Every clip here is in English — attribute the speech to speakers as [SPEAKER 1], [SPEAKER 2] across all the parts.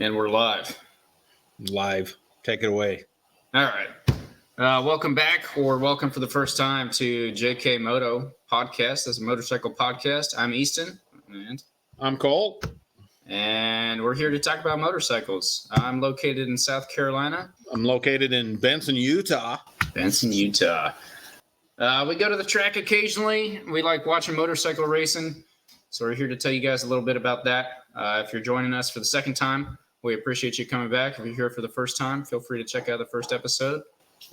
[SPEAKER 1] And we're live.
[SPEAKER 2] Live. Take it away.
[SPEAKER 1] All right. Welcome back, or welcome for the first time to JKMoto podcast. This is a motorcycle podcast. I'm Easton. And
[SPEAKER 2] I'm Cole.
[SPEAKER 1] And we're here to talk about motorcycles. I'm located in South Carolina.
[SPEAKER 2] I'm located in Benson, Utah.
[SPEAKER 1] We go to the track occasionally. We like watching motorcycle racing. So we're here to tell you guys a little bit about that. If you're joining us for the second time, we appreciate you coming back. If you're here for the first time, feel free to check out the first episode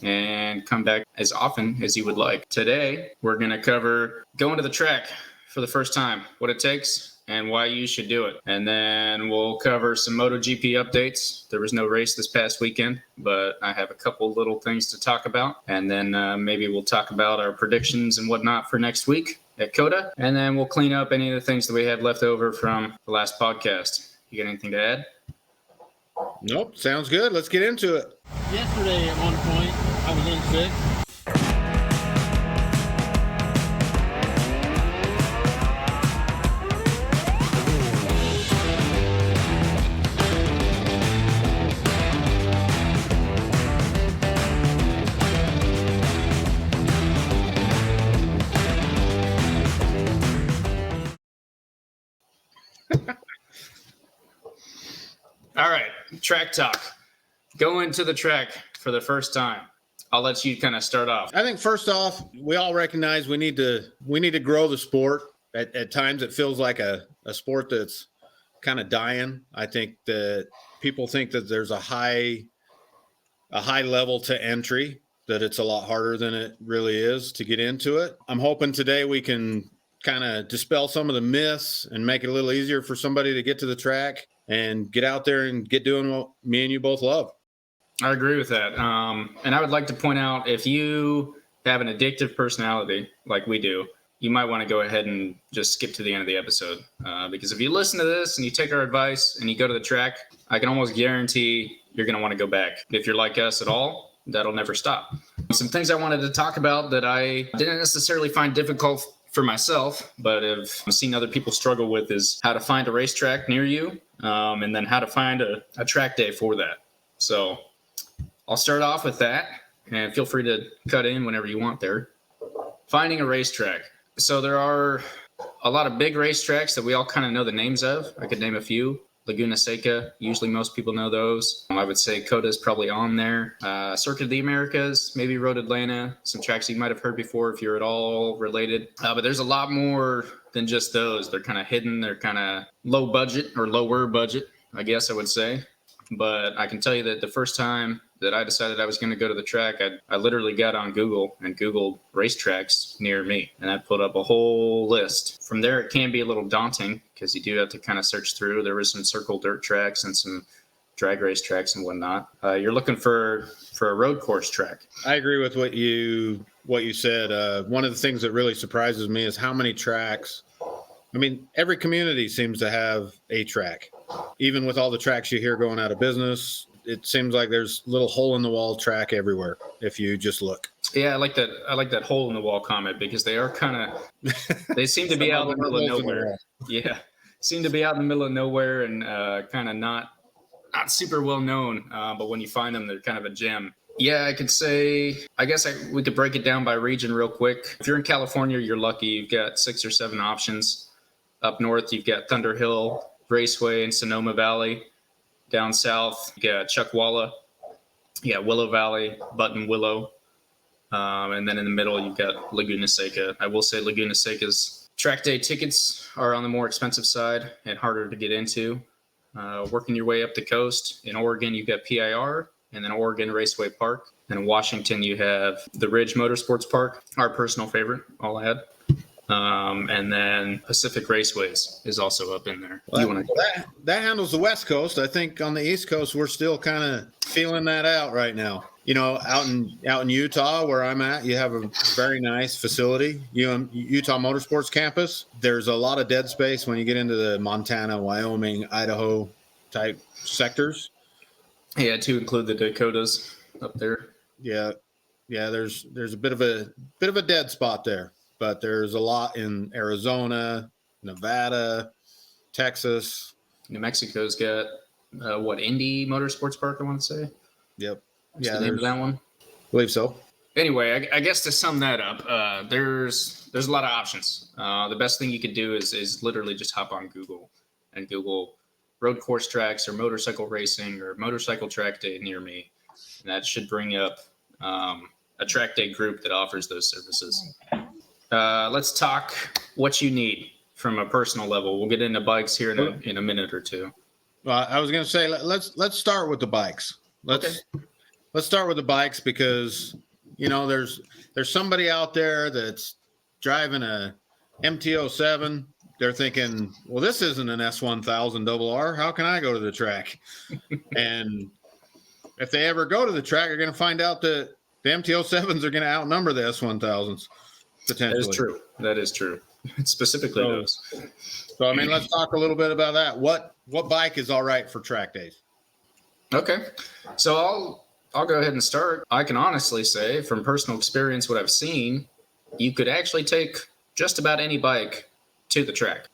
[SPEAKER 1] and come back as often as you would like. Today, we're going to cover going to the track for the first time, what it takes, and why you should do it. And then we'll cover some MotoGP updates. There was no race this past weekend, but I have a couple little things to talk about. And then maybe we'll talk about our predictions and whatnot for next week at COTA. And then we'll clean up any of the things that we have left over from the last podcast. You got anything to add?
[SPEAKER 2] Nope. Sounds good. Let's get into it.
[SPEAKER 3] Yesterday at one point, I was in sixth.
[SPEAKER 1] All right, track talk. Going to the track for the first time. I'll let you kind of start off.
[SPEAKER 2] I think first off, we all recognize we need to grow the sport. At times, it feels like a sport that's kind of dying. I think that people think that there's a high level to entry, that it's a lot harder than it really is to get into it. I'm hoping today we can kind of dispel some of the myths and make it a little easier for somebody to get to the track and get out there and get doing what me and you both love.
[SPEAKER 1] I agree with that. And I would like to point out, if you have an addictive personality like we do, you might want to go ahead and just skip to the end of the episode. Because if you listen to this and you take our advice and you go to the track, I can almost guarantee you're going to want to go back. If you're like us at all, that'll never stop. Some things I wanted to talk about that I didn't necessarily find difficult for myself, but have seen other people struggle with, is how to find a racetrack near you, and then how to find a track day for that. So I'll start off with that, and feel free to cut in whenever you want there. Finding a racetrack. So there are a lot of big racetracks that we all kind of know the names of. I could name a few. Laguna Seca, usually most people know those. I would say COTA is probably on there. Circuit of the Americas, maybe Road Atlanta, some tracks you might have heard before if you're at all related. But there's a lot more than just those. They're kind of hidden. They're kind of low budget, or lower budget, I guess I would say. But I can tell you that the first time that I decided I was going to go to the track, I literally got on Google and Googled racetracks near me, and I put up a whole list. From there, it can be a little daunting because you do have to kind of search through. There was some circle dirt tracks and some drag race tracks and whatnot. You're looking for a road course track.
[SPEAKER 2] I agree with what you said. One of the things that really surprises me is how many tracks. I mean, every community seems to have a track. Even with all the tracks you hear going out of business, it seems like there's little hole in the wall track everywhere if you just look.
[SPEAKER 1] Yeah, I like that hole in the wall comment, because they are kind of, they seem to be out in the middle of nowhere. Yeah, seem to be out in the middle of nowhere and kind of not super well known. But when you find them, they're kind of a gem. Yeah, I could say, we could break it down by region real quick. If you're in California, you're lucky. You've got 6 or 7 options. Up north, you've got Thunder Hill Raceway in Sonoma Valley. Down south, you got Chuckwalla, you got Willow Valley, Button Willow, and then in the middle, you've got Laguna Seca. I will say Laguna Seca's track day tickets are on the more expensive side and harder to get into. Working your way up the coast, in Oregon, you've got PIR, and then Oregon Raceway Park. And in Washington, you have the Ridge Motorsports Park, our personal favorite, I'll add. And then Pacific Raceways is also up in there.
[SPEAKER 2] Well, that handles the West Coast. I think on the East Coast, we're still kind of feeling that out right now. You know, out in Utah, where I'm at, you have a very nice facility, Utah Motorsports Campus. There's a lot of dead space when you get into the Montana, Wyoming, Idaho type sectors.
[SPEAKER 1] Yeah, to include the Dakotas up there.
[SPEAKER 2] Yeah, there's a bit of a dead spot there. But there's a lot in Arizona, Nevada, Texas.
[SPEAKER 1] New Mexico's got Indy Motorsports Park, I want to say.
[SPEAKER 2] Yep.
[SPEAKER 1] What's the name of that one?
[SPEAKER 2] Believe so.
[SPEAKER 1] Anyway, I guess to sum that up, there's a lot of options. The best thing you could do is literally just hop on Google and Google road course tracks or motorcycle racing or motorcycle track day near me. And that should bring up a track day group that offers those services. Let's talk what you need from a personal level. We'll get into bikes here in a minute or two.
[SPEAKER 2] Well, I was going to say let's start with the bikes. Let's start with the bikes because there's somebody out there that's driving a MT-07. They're thinking, well, this isn't an S1000RR. How can I go to the track? And if they ever go to the track, they're going to find out that the MT-07s are going to outnumber the S1000s potentially.
[SPEAKER 1] That is true. Specifically those.
[SPEAKER 2] So, I mean, let's talk a little bit about that. What bike is all right for track days?
[SPEAKER 1] Okay. So I'll go ahead and start. I can honestly say from personal experience, what I've seen, you could actually take just about any bike to the track.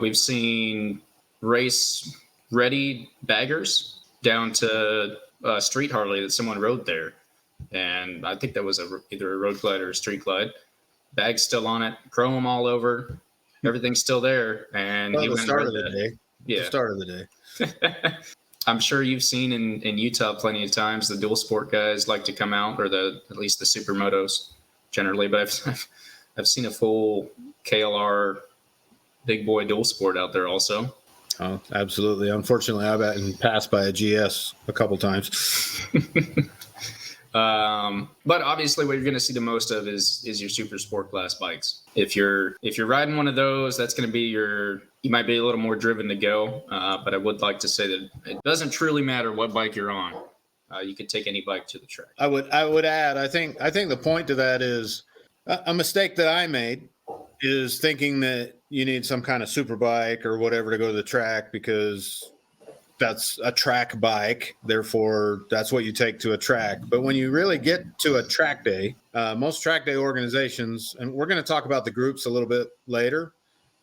[SPEAKER 1] We've seen race-ready baggers down to a street Harley that someone rode there. And I think that was either a road glide or a street glide. Bag's still on it, chrome all over, everything's still there. And
[SPEAKER 2] the start of the day.
[SPEAKER 1] Yeah.
[SPEAKER 2] The start of the day.
[SPEAKER 1] I'm sure you've seen in Utah plenty of times the dual sport guys like to come out, or at least the supermotos generally. But I've seen a full KLR big boy dual sport out there also.
[SPEAKER 2] Oh, absolutely. Unfortunately, I've been passed by a GS a couple times.
[SPEAKER 1] But obviously what you're going to see the most of is your super sport class bikes. If you're riding one of those, that's going to be you might be a little more driven to go. But I would like to say that it doesn't truly matter what bike you're on. You could take any bike to the track.
[SPEAKER 2] I would add, I think the point to that is a mistake that I made is thinking that you need some kind of super bike or whatever to go to the track because that's a track bike. Therefore, that's what you take to a track. But when you really get to a track day, most track day organizations, and we're going to talk about the groups a little bit later,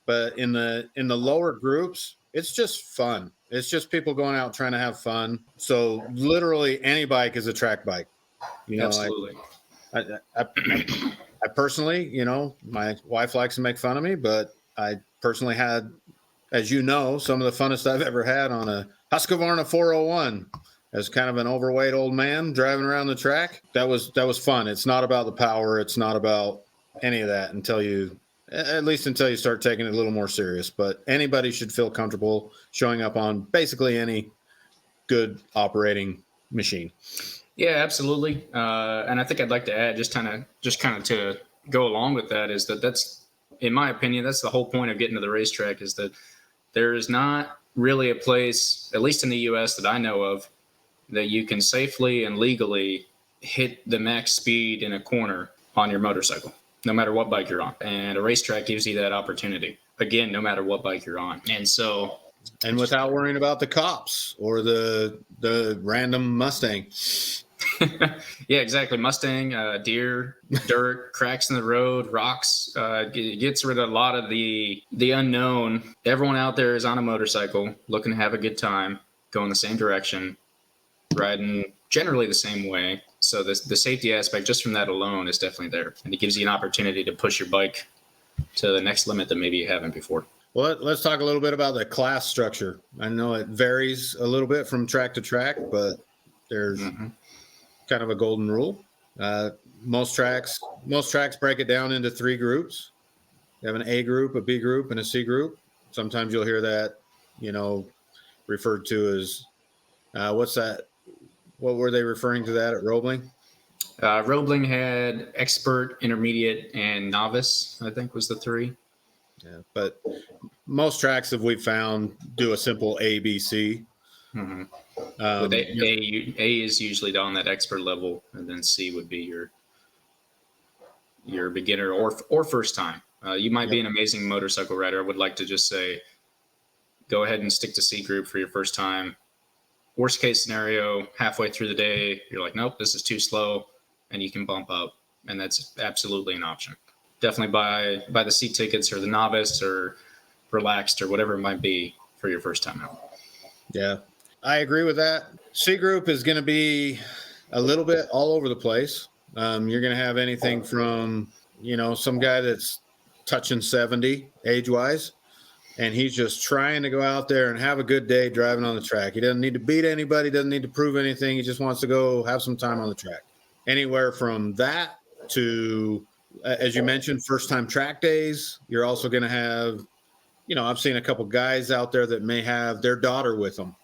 [SPEAKER 2] but in the lower groups, it's just fun. It's just people going out trying to have fun. So literally any bike is a track bike.
[SPEAKER 1] Absolutely.
[SPEAKER 2] I personally, my wife likes to make fun of me, but I personally had, as you know, some of the funnest I've ever had on a Husqvarna 401 as kind of an overweight old man driving around the track. That was fun. It's not about the power. It's not about any of that until you start taking it a little more serious. But anybody should feel comfortable showing up on basically any good operating machine.
[SPEAKER 1] Yeah, absolutely. And I think I'd like to add just kind of to go along with that is that's, in my opinion, that's the whole point of getting to the racetrack is that there is not really a place, at least in the U.S. that I know of, that you can safely and legally hit the max speed in a corner on your motorcycle, no matter what bike you're on. And a racetrack gives you that opportunity, again, no matter what bike you're on. And
[SPEAKER 2] without worrying about the cops or the random Mustang.
[SPEAKER 1] Yeah, exactly. Mustang, deer, dirt, cracks in the road, rocks. It gets rid of a lot of the unknown. Everyone out there is on a motorcycle looking to have a good time, going the same direction, riding generally the same way. So the safety aspect just from that alone is definitely there. And it gives you an opportunity to push your bike to the next limit that maybe you haven't before.
[SPEAKER 2] Well, let's talk a little bit about the class structure. I know it varies a little bit from track to track, but there's kind of a golden rule. Most tracks break it down into 3 groups. You have an A group, a B group, and a C group. Sometimes you'll hear that, referred to as what's that? What were they referring to that at Roebling?
[SPEAKER 1] Roebling had expert, intermediate, and novice, I think was the 3.
[SPEAKER 2] Yeah, but most tracks that we've found do a simple A, B, C.
[SPEAKER 1] Mm-hmm. With A is usually on that expert level, and then C would be your beginner or first time. You might be an amazing motorcycle rider. I would like to just say, go ahead and stick to C group for your first time. Worst case scenario, halfway through the day, you're like, nope, this is too slow, and you can bump up, and that's absolutely an option. Definitely buy the C tickets or the novice or relaxed or whatever it might be for your first time out.
[SPEAKER 2] Yeah. I agree with that. C group is going to be a little bit all over the place. You're going to have anything from, some guy that's touching 70 age-wise, and he's just trying to go out there and have a good day driving on the track. He doesn't need to beat anybody, doesn't need to prove anything. He just wants to go have some time on the track. Anywhere from that to, as you mentioned, first-time track days. You're also going to have, I've seen a couple guys out there that may have their daughter with them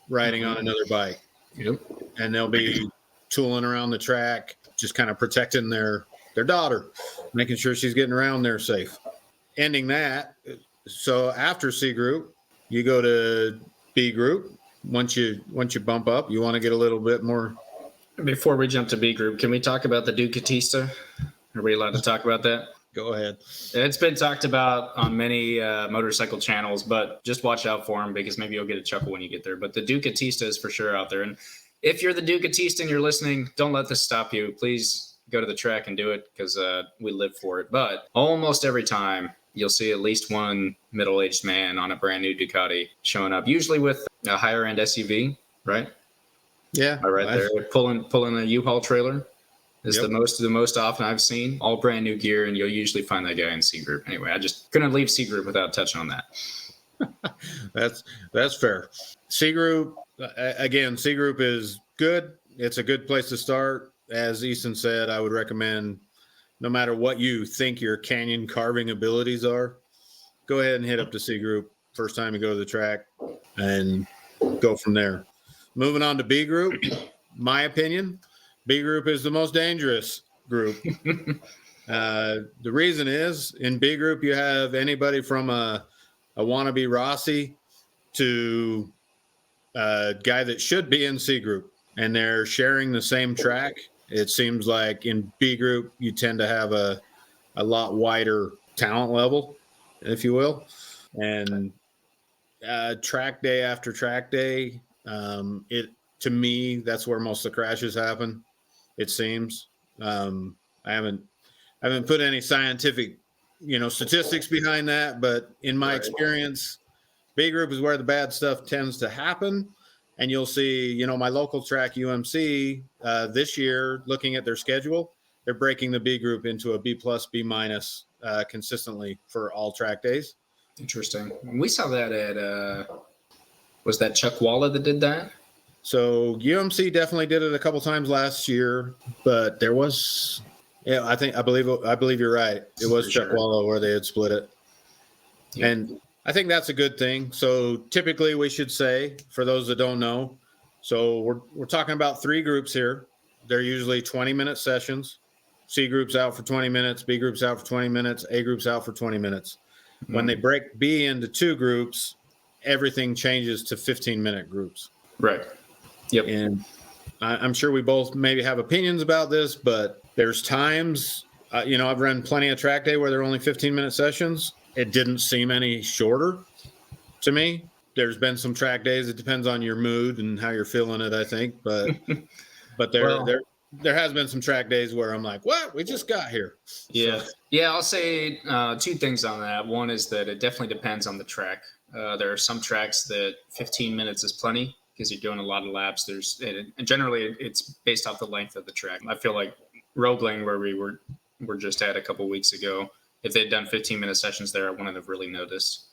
[SPEAKER 2] riding on another bike.
[SPEAKER 1] Yep.
[SPEAKER 2] And they'll be tooling around the track, just kind of protecting their daughter, making sure she's getting around there safe. Ending that. So after C group, you go to B group. Once you bump up, you want to get a little bit more.
[SPEAKER 1] Before we jump to B group, can we talk about the Ducatista? Are we allowed to talk about that?
[SPEAKER 2] Go ahead.
[SPEAKER 1] It's been talked about on many motorcycle channels, but just watch out for them because maybe you'll get a chuckle when you get there. But the Ducatista is for sure out there. And if you're the Ducatista and you're listening, don't let this stop you. Please go to the track and do it because we live for it. But almost every time you'll see at least one middle-aged man on a brand new Ducati showing up, usually with a higher-end SUV, right?
[SPEAKER 2] Yeah.
[SPEAKER 1] Right there, pulling a U-Haul trailer. Is
[SPEAKER 2] Yep.
[SPEAKER 1] the most often I've seen, all brand new gear, and you'll usually find that guy in C group. Anyway, I just couldn't leave C group without touching on that.
[SPEAKER 2] That's fair. C group, again, C group is good. It's a good place to start. As Easton said, I would recommend, no matter what you think your canyon carving abilities are, go ahead and hit up the C group first time you go to the track and go from there. Moving on to B group, my opinion, B group is the most dangerous group. The reason is in B group, you have anybody from a wannabe Rossi to a guy that should be in C group, and they're sharing the same track. It seems like in B group, you tend to have a lot wider talent level, if you will. And track day after track day, to me, that's where most of the crashes happen. It seems. I haven't put any scientific, statistics behind that, but in my experience, B group is where the bad stuff tends to happen. And you'll see, my local track UMC this year, looking at their schedule, they're breaking the B group into a B plus, B minus consistently for all track days.
[SPEAKER 1] Interesting. We saw that at was that Chuck Walla that did that?
[SPEAKER 2] So UMC definitely did it a couple times last year, but there was, I believe you're right. It was Chuck Walla where they had split it. Yep. And I think that's a good thing. So typically we should say, for those that don't know, so we're talking about 3 groups here. They're usually 20-minute sessions. C group's out for 20 minutes, B group's out for 20 minutes, A group's out for 20 minutes. Mm-hmm. When they break B into 2 groups, everything changes to 15-minute groups.
[SPEAKER 1] Right. Yep.
[SPEAKER 2] And I'm sure we both maybe have opinions about this, but there's times, I've run plenty of track day where they're only 15-minute sessions. It didn't seem any shorter to me. There's been some track days. It depends on your mood and how you're feeling it, I think. But there has been some track days where I'm like, what? We just got here.
[SPEAKER 1] Yeah. So. Yeah, I'll say 2 things on that. One is that it definitely depends on the track. There are some tracks that 15 minutes is plenty because you're doing a lot of laps. And generally it's based off the length of the track. I feel like Roebling, where we were just at a couple weeks ago, if they'd done 15-minute sessions there, I wouldn't have really noticed.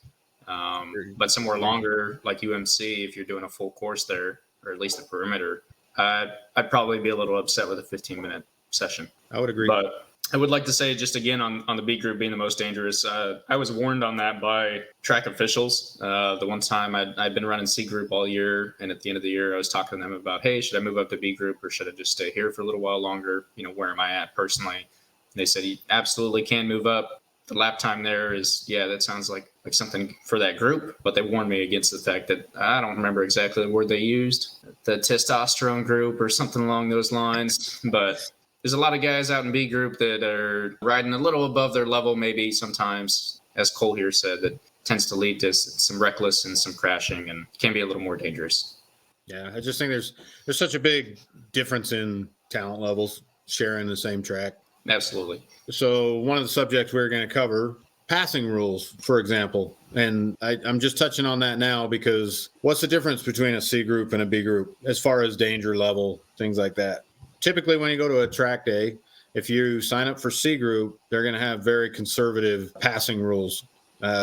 [SPEAKER 1] But somewhere longer, like UMC, if you're doing a full course there, or at least the perimeter, I'd probably be a little upset with a 15-minute session.
[SPEAKER 2] I would agree.
[SPEAKER 1] But I would like to say, just again, on the B group being the most dangerous, I was warned on that by track officials. The one time I'd been running C group all year, and at the end of the year, I was talking to them about, hey, should I move up to B group or should I just stay here for a little while longer? Where am I at personally? And they said, you absolutely can move up. The lap time there is, that sounds like something for that group, but they warned me against the fact that I don't remember exactly the word they used, the testosterone group or something along those lines. But there's a lot of guys out in B group that are riding a little above their level, maybe sometimes, as Cole here said, that tends to lead to some reckless and some crashing and can be a little more dangerous.
[SPEAKER 2] Yeah, I just think there's such a big difference in talent levels sharing the same track.
[SPEAKER 1] Absolutely.
[SPEAKER 2] So one of the subjects we're going to cover passing rules, for example. And I'm just touching on that now because what's the difference between a C group and a B group as far as danger level, things like that? Typically, when you go to a track day, if you sign up for C group, they're going to have very conservative passing rules.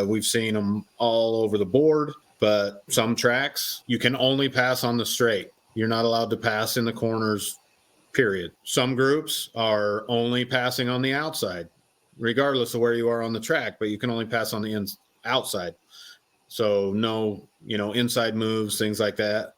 [SPEAKER 2] We've seen them all over the board, but some tracks, you can only pass on the straight. You're not allowed to pass in the corners, period. Some groups are only passing on the outside, regardless of where you are on the track, but you can only pass on the outside. So no, inside moves, things like that.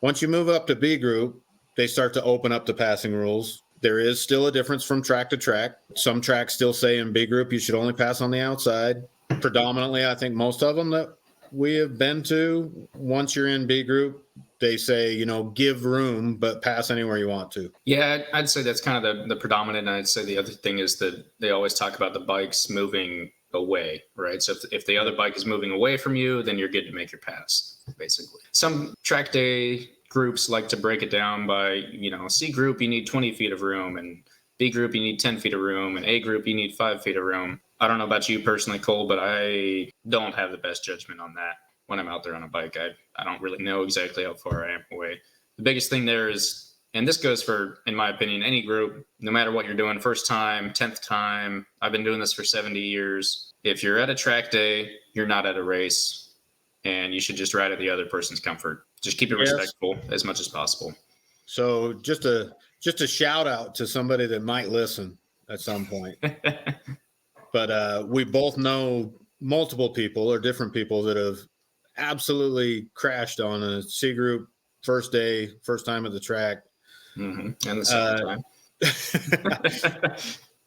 [SPEAKER 2] Once you move up to B group, they start to open up the passing rules. There is still a difference from track to track. Some tracks still say in B group you should only pass on the outside. Predominantly, I think most of them that we have been to, once you're in B group, they say, give room, but pass anywhere you want to.
[SPEAKER 1] Yeah, I'd say that's kind of the predominant. And I'd say the other thing is that they always talk about the bikes moving away, right? So if the other bike is moving away from you, then you're good to make your pass, basically. Some track day groups like to break it down by, C group, you need 20 feet of room, and B group, you need 10 feet of room, and A group, you need 5 feet of room. I don't know about you personally, Cole, but I don't have the best judgment on that when I'm out there on a bike. I don't really know exactly how far I am away. The biggest thing there is, and this goes for, in my opinion, any group, no matter what you're doing, first time, 10th time, I've been doing this for 70 years. If you're at a track day, you're not at a race, and you should just ride at the other person's comfort. Just keep it respectful as much as possible.
[SPEAKER 2] So just a shout out to somebody that might listen at some point. But we both know multiple people or different people that have absolutely crashed on a C group first day, first time at the track.
[SPEAKER 1] Mm-hmm. And the second time.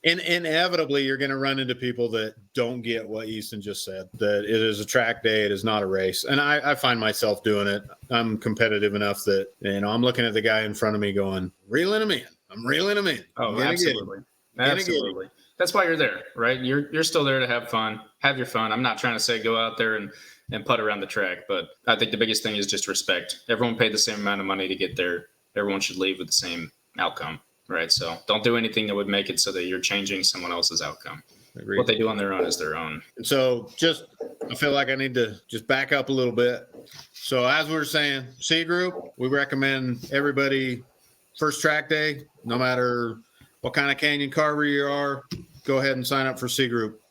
[SPEAKER 2] Inevitably, you're going to run into people that don't get what Easton just said, that it is a track day, it is not a race. And I find myself doing it. I'm competitive enough that, I'm looking at the guy in front of me going, reeling him in. I'm reeling him in.
[SPEAKER 1] Oh, absolutely. Absolutely. That's why you're there, right? You're still there to have fun, have your fun. I'm not trying to say go out there and putt around the track, but I think the biggest thing is just respect. Everyone paid the same amount of money to get there. Everyone should leave with the same outcome, right? So don't do anything that would make it so that you're changing someone else's outcome.
[SPEAKER 2] Agreed.
[SPEAKER 1] What they do on their own is their own.
[SPEAKER 2] And so I feel like I need to just back up a little bit. So as we were saying, C group, we recommend everybody first track day, no matter what kind of canyon carver you are, go ahead and sign up for C group.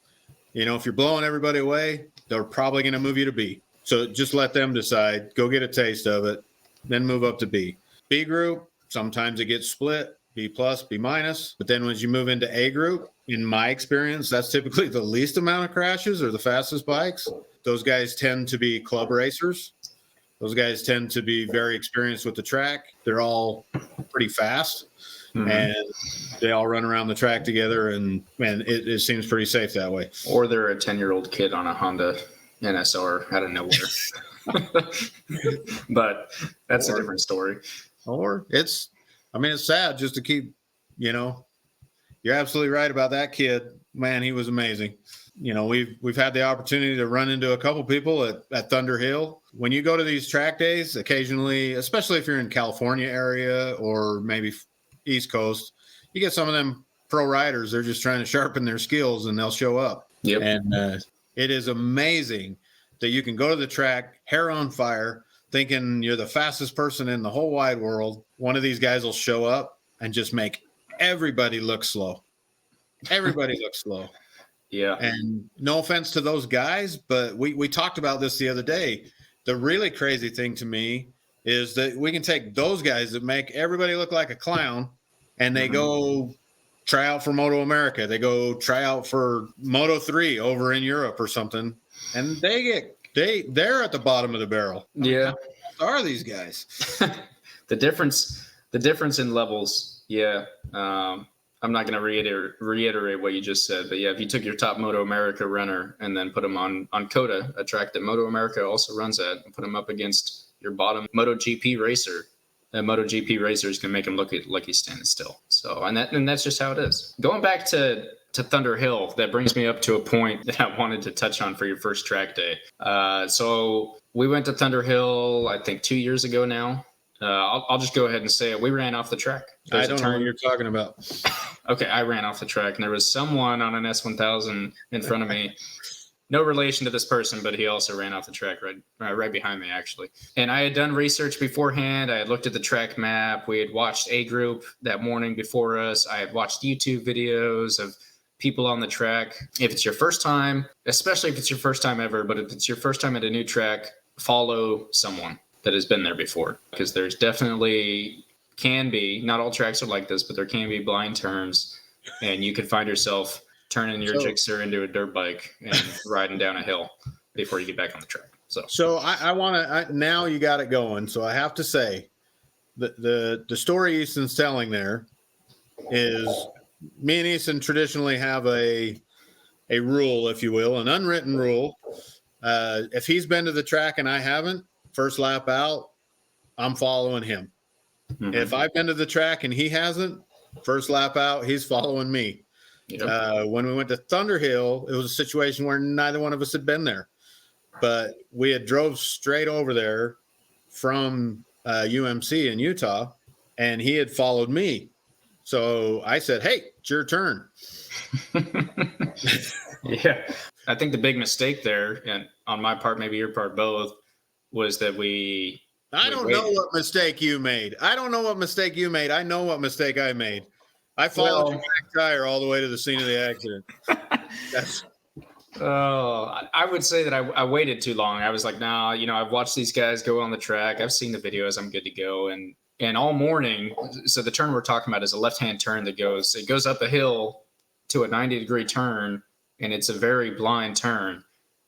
[SPEAKER 2] If you're blowing everybody away, they're probably going to move you to B. So just let them decide, go get a taste of it, then move up to B. B group, sometimes it gets split, B plus, B minus. But then when you move into A group, in my experience, that's typically the least amount of crashes or the fastest bikes. Those guys tend to be club racers. Those guys tend to be very experienced with the track. They're all pretty fast. Mm-hmm. And they all run around the track together, and it seems pretty safe that way.
[SPEAKER 1] Or they're a 10-year-old kid on a Honda NSR out of nowhere. But that's a different story.
[SPEAKER 2] Or it's sad just to keep, you're absolutely right about that kid. Man, he was amazing. We've had the opportunity to run into a couple people at Thunder Hill. When you go to these track days, occasionally, especially if you're in California area or maybe East Coast, you get some of them pro riders. They're just trying to sharpen their skills, and they'll show up.
[SPEAKER 1] Yep.
[SPEAKER 2] And it is amazing that you can go to the track, hair on fire, thinking you're the fastest person in the whole wide world. One of these guys will show up and just make everybody look slow. Everybody looks slow.
[SPEAKER 1] Yeah.
[SPEAKER 2] And no offense to those guys, but we talked about this the other day. The really crazy thing to me is that we can take those guys that make everybody look like a clown, and they go try out for Moto America. They go try out for Moto3 over in Europe or something, and they're at the bottom of the barrel.
[SPEAKER 1] Yeah.
[SPEAKER 2] How are these guys?
[SPEAKER 1] The difference in levels. Yeah. I'm not going to reiterate what you just said, but yeah, if you took your top Moto America runner and then put them on COTA, a track that Moto America also runs at, and put them up against your bottom MotoGP racer, a MotoGP racer is going to make him look like he's standing still. So, and that's just how it is. Going back to Thunder Hill, that brings me up to a point that I wanted to touch on for your first track day. So we went to Thunder Hill, I think 2 years ago now. I'll just go ahead and say it. We ran off the track.
[SPEAKER 2] I don't know what you're talking about.
[SPEAKER 1] Okay, I ran off the track, and there was someone on an S1000 in front of me. No relation to this person, but he also ran off the track right behind me, actually. And I had done research beforehand. I had looked at the track map. We had watched A Group that morning before us. I had watched YouTube videos of people on the track. If it's your first time, especially if it's your first time ever, but if it's your first time at a new track, follow someone that has been there before, because there's definitely can be, not all tracks are like this, but there can be blind turns, and you could find yourself turning your Gixxer into a dirt bike and riding down a hill before you get back on the track. So
[SPEAKER 2] I want to, now you got it going. So I have to say the story Easton's telling there is, me and Easton traditionally have a rule, if you will, an unwritten rule. If he's been to the track and I haven't, first lap out, I'm following him. Mm-hmm. If I've been to the track and he hasn't, first lap out, he's following me. Yep. When we went to Thunderhill, it was a situation where neither one of us had been there, but we had drove straight over there from UMC in Utah, and he had followed me. So I said, "Hey, it's your turn."
[SPEAKER 1] Yeah, I think the big mistake there, and on my part, maybe your part, both, was that
[SPEAKER 2] I don't know what mistake you made. I don't know what mistake you made. I know what mistake I made. I followed your back tire all the way to the scene of the accident.
[SPEAKER 1] I would say that I waited too long. I was like, nah, I've watched these guys go on the track. I've seen the videos. I'm good to go. And all morning, so the turn we're talking about is a left-hand turn that goes up a hill to a 90-degree turn, and it's a very blind turn.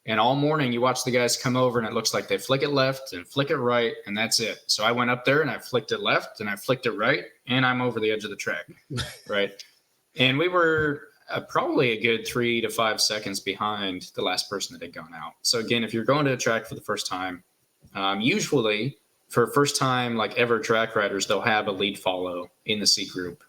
[SPEAKER 1] And all morning you watch the guys come over, and it looks like they flick it left and flick it right, and that's it. So I went up there and I flicked it left and I flicked it right, and I'm over the edge of the track, right? And we were probably a good 3 to 5 seconds behind the last person that had gone out. So again, if you're going to a track for the first time, usually for first time like ever track riders, they'll have a lead follow in the C group.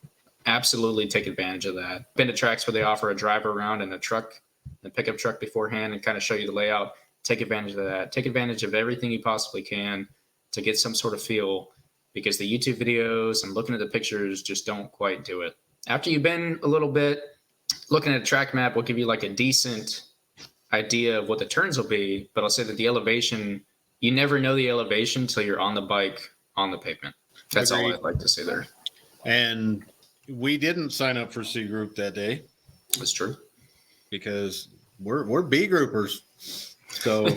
[SPEAKER 1] Absolutely take advantage of that. Been to tracks where they offer a driver around in a truck, a pickup truck beforehand, and kind of show you the layout. Take advantage of that. Take advantage of everything you possibly can to get some sort of feel, because the YouTube videos and looking at the pictures just don't quite do it. After you've been a little bit, looking at a track map will give you like a decent idea of what the turns will be, but I'll say that the elevation, you never know the elevation until you're on the bike on the pavement. That's Agreed. All I'd like to say there.
[SPEAKER 2] And we didn't sign up for C group that day.
[SPEAKER 1] That's true.
[SPEAKER 2] Because we're B groupers. So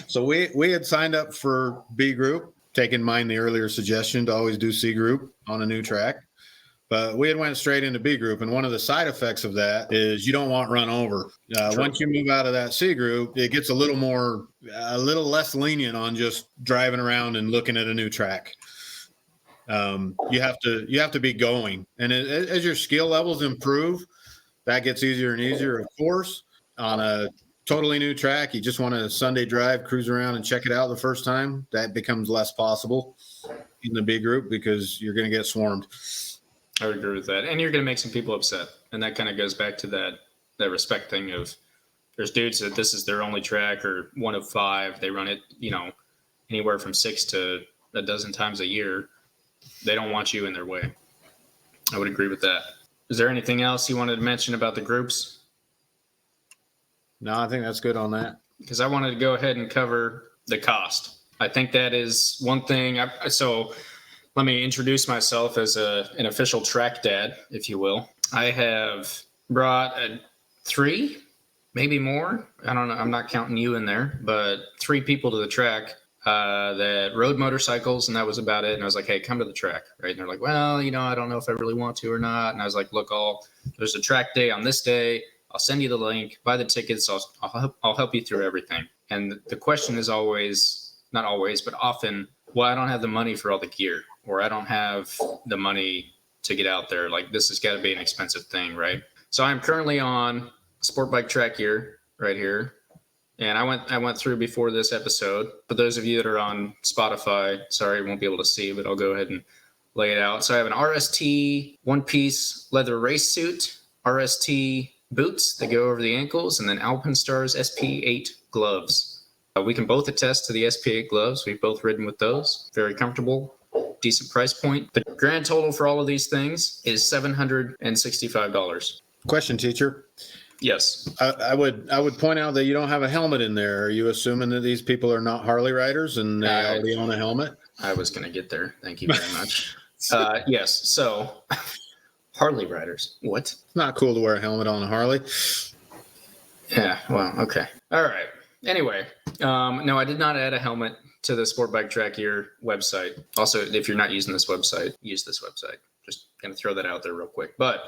[SPEAKER 2] so we had signed up for B group, taking mind the earlier suggestion to always do C group on a new track. But we had went straight into B group, and one of the side effects of that is you don't want run over. Once you move out of that C group, it gets a little less lenient on just driving around and looking at a new track. You have to be going, and as your skill levels improve, that gets easier and easier. Of course, on a totally new track, you just want a Sunday drive, cruise around and check it out the first time. That becomes less possible in the B group because you're going to get swarmed.
[SPEAKER 1] I would agree with that. And you're going to make some people upset. And that kind of goes back to that respect thing of there's dudes that this is their only track or one of 5. They run it, anywhere from 6 to a dozen times a year. They don't want you in their way. I would agree with that. Is there anything else you wanted to mention about the groups?
[SPEAKER 2] No, I think that's good on that.
[SPEAKER 1] Because I wanted to go ahead and cover the cost. I think that is one thing. So let me introduce myself as an official track dad, if you will. I have brought 3, maybe more. I don't know. I'm not counting you in there, but 3 people to the track that rode motorcycles, and that was about it. And I was like, hey, come to the track, right? And they're like, well, I don't know if I really want to or not. And I was like, look, there's a track day on this day. I'll send you the link, buy the tickets. I'll help you through everything. And the question is always, not always, but often, well, I don't have the money for all the gear, or I don't have the money to get out there. Like, this has got to be an expensive thing, right? So I'm currently on sport bike track gear right here. And I went through before this episode. For those of you that are on Spotify, sorry, you won't be able to see, but I'll go ahead and lay it out. So I have an RST one-piece leather race suit, RST boots that go over the ankles, and then Alpenstars SP8 gloves. We can both attest to the SP8 gloves. We've both ridden with those. Very comfortable, decent price point. The grand total for all of these things is $765.
[SPEAKER 2] Question, teacher.
[SPEAKER 1] Yes.
[SPEAKER 2] I would point out that you don't have a helmet in there. Are you assuming that these people are not Harley riders and they already own a helmet?
[SPEAKER 1] I was going to get there. Thank you very much. Yes. So Harley riders. What?
[SPEAKER 2] It's not cool to wear a helmet on a Harley.
[SPEAKER 1] Yeah. Well, okay. All right. Anyway, no, I did not add a helmet to the Sport Bike Track Gear website. Also, if you're not using this website, use this website. Just going to throw that out there real quick. But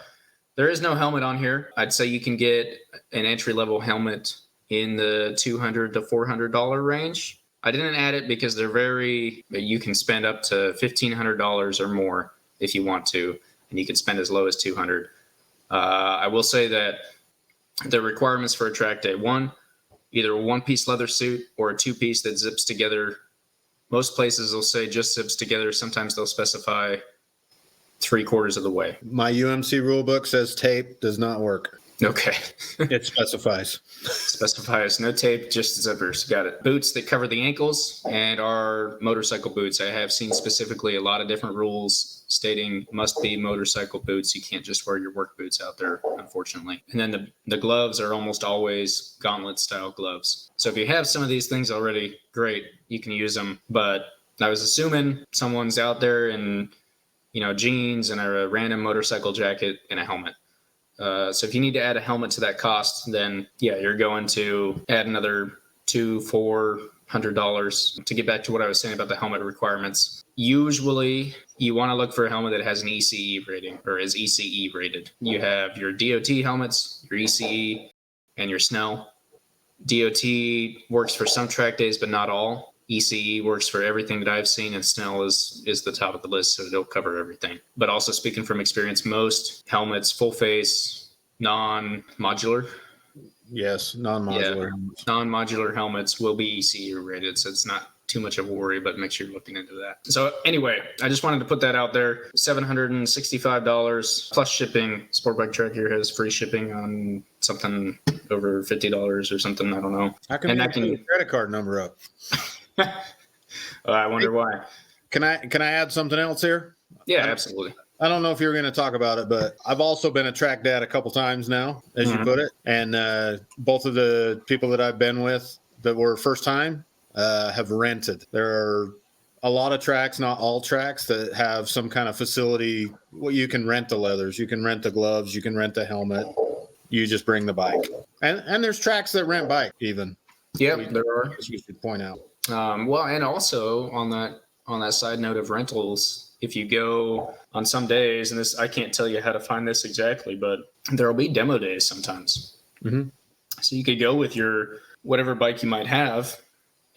[SPEAKER 1] there is no helmet on here. I'd say you can get an entry-level helmet in the $200 to $400 range. I didn't add it because you can spend up to $1,500 or more if you want to, and you can spend as low as $200. I will say that the requirements for a track day, either a one-piece leather suit or a two-piece that zips together. Most places will say just zips together. Sometimes they'll specify 3/4 of the way.
[SPEAKER 2] My UMC rule book says tape does not work.
[SPEAKER 1] Okay.
[SPEAKER 2] It specifies.
[SPEAKER 1] Specifies no tape, just zippers. Got it. Boots that cover the ankles and are motorcycle boots. I have seen specifically a lot of different rules stating must be motorcycle boots. You can't just wear your work boots out there, unfortunately. And then the gloves are almost always gauntlet style gloves. So if you have some of these things already, great, you can use them. But I was assuming someone's out there in jeans and a random motorcycle jacket and a helmet. So if you need to add a helmet to that cost, then yeah, you're going to add another $200-400. To get back to what I was saying about the helmet requirements, usually you want to look for a helmet that has an ECE rating or is ECE rated. You have your DOT helmets, your ECE, and your Snell. DOT works for some track days, but not all. ECE works for everything that I've seen, and Snell is the top of the list, so it'll cover everything. But also speaking from experience, most helmets, full face, non-modular.
[SPEAKER 2] Yes, non-modular.
[SPEAKER 1] Yeah, non-modular helmets will be ECE rated, so it's not too much of a worry, but make sure you're looking into that. So anyway, I just wanted to put that out there. $765 plus shipping. Sport Bike Track here has free shipping on something over $50 or something. I don't know.
[SPEAKER 2] How can you put your credit card number up?
[SPEAKER 1] I wonder why.
[SPEAKER 2] Can I add something else here?
[SPEAKER 1] Yeah, absolutely.
[SPEAKER 2] I don't know if you were going to talk about it, but I've also been a track dad a couple times now, as you put it. And both of the people that I've been with that were first time have rented. There are a lot of tracks, not all tracks, that have some kind of facility. Well, you can rent the leathers, you can rent the gloves, you can rent the helmet. You just bring the bike. And there's tracks that rent bike even.
[SPEAKER 1] Yeah, there are.
[SPEAKER 2] You should point out.
[SPEAKER 1] Well, and also on that side note of rentals, if you go on some days, and I can't tell you how to find this exactly, but there'll be demo days sometimes.
[SPEAKER 2] Mm-hmm.
[SPEAKER 1] So you could go with your whatever bike you might have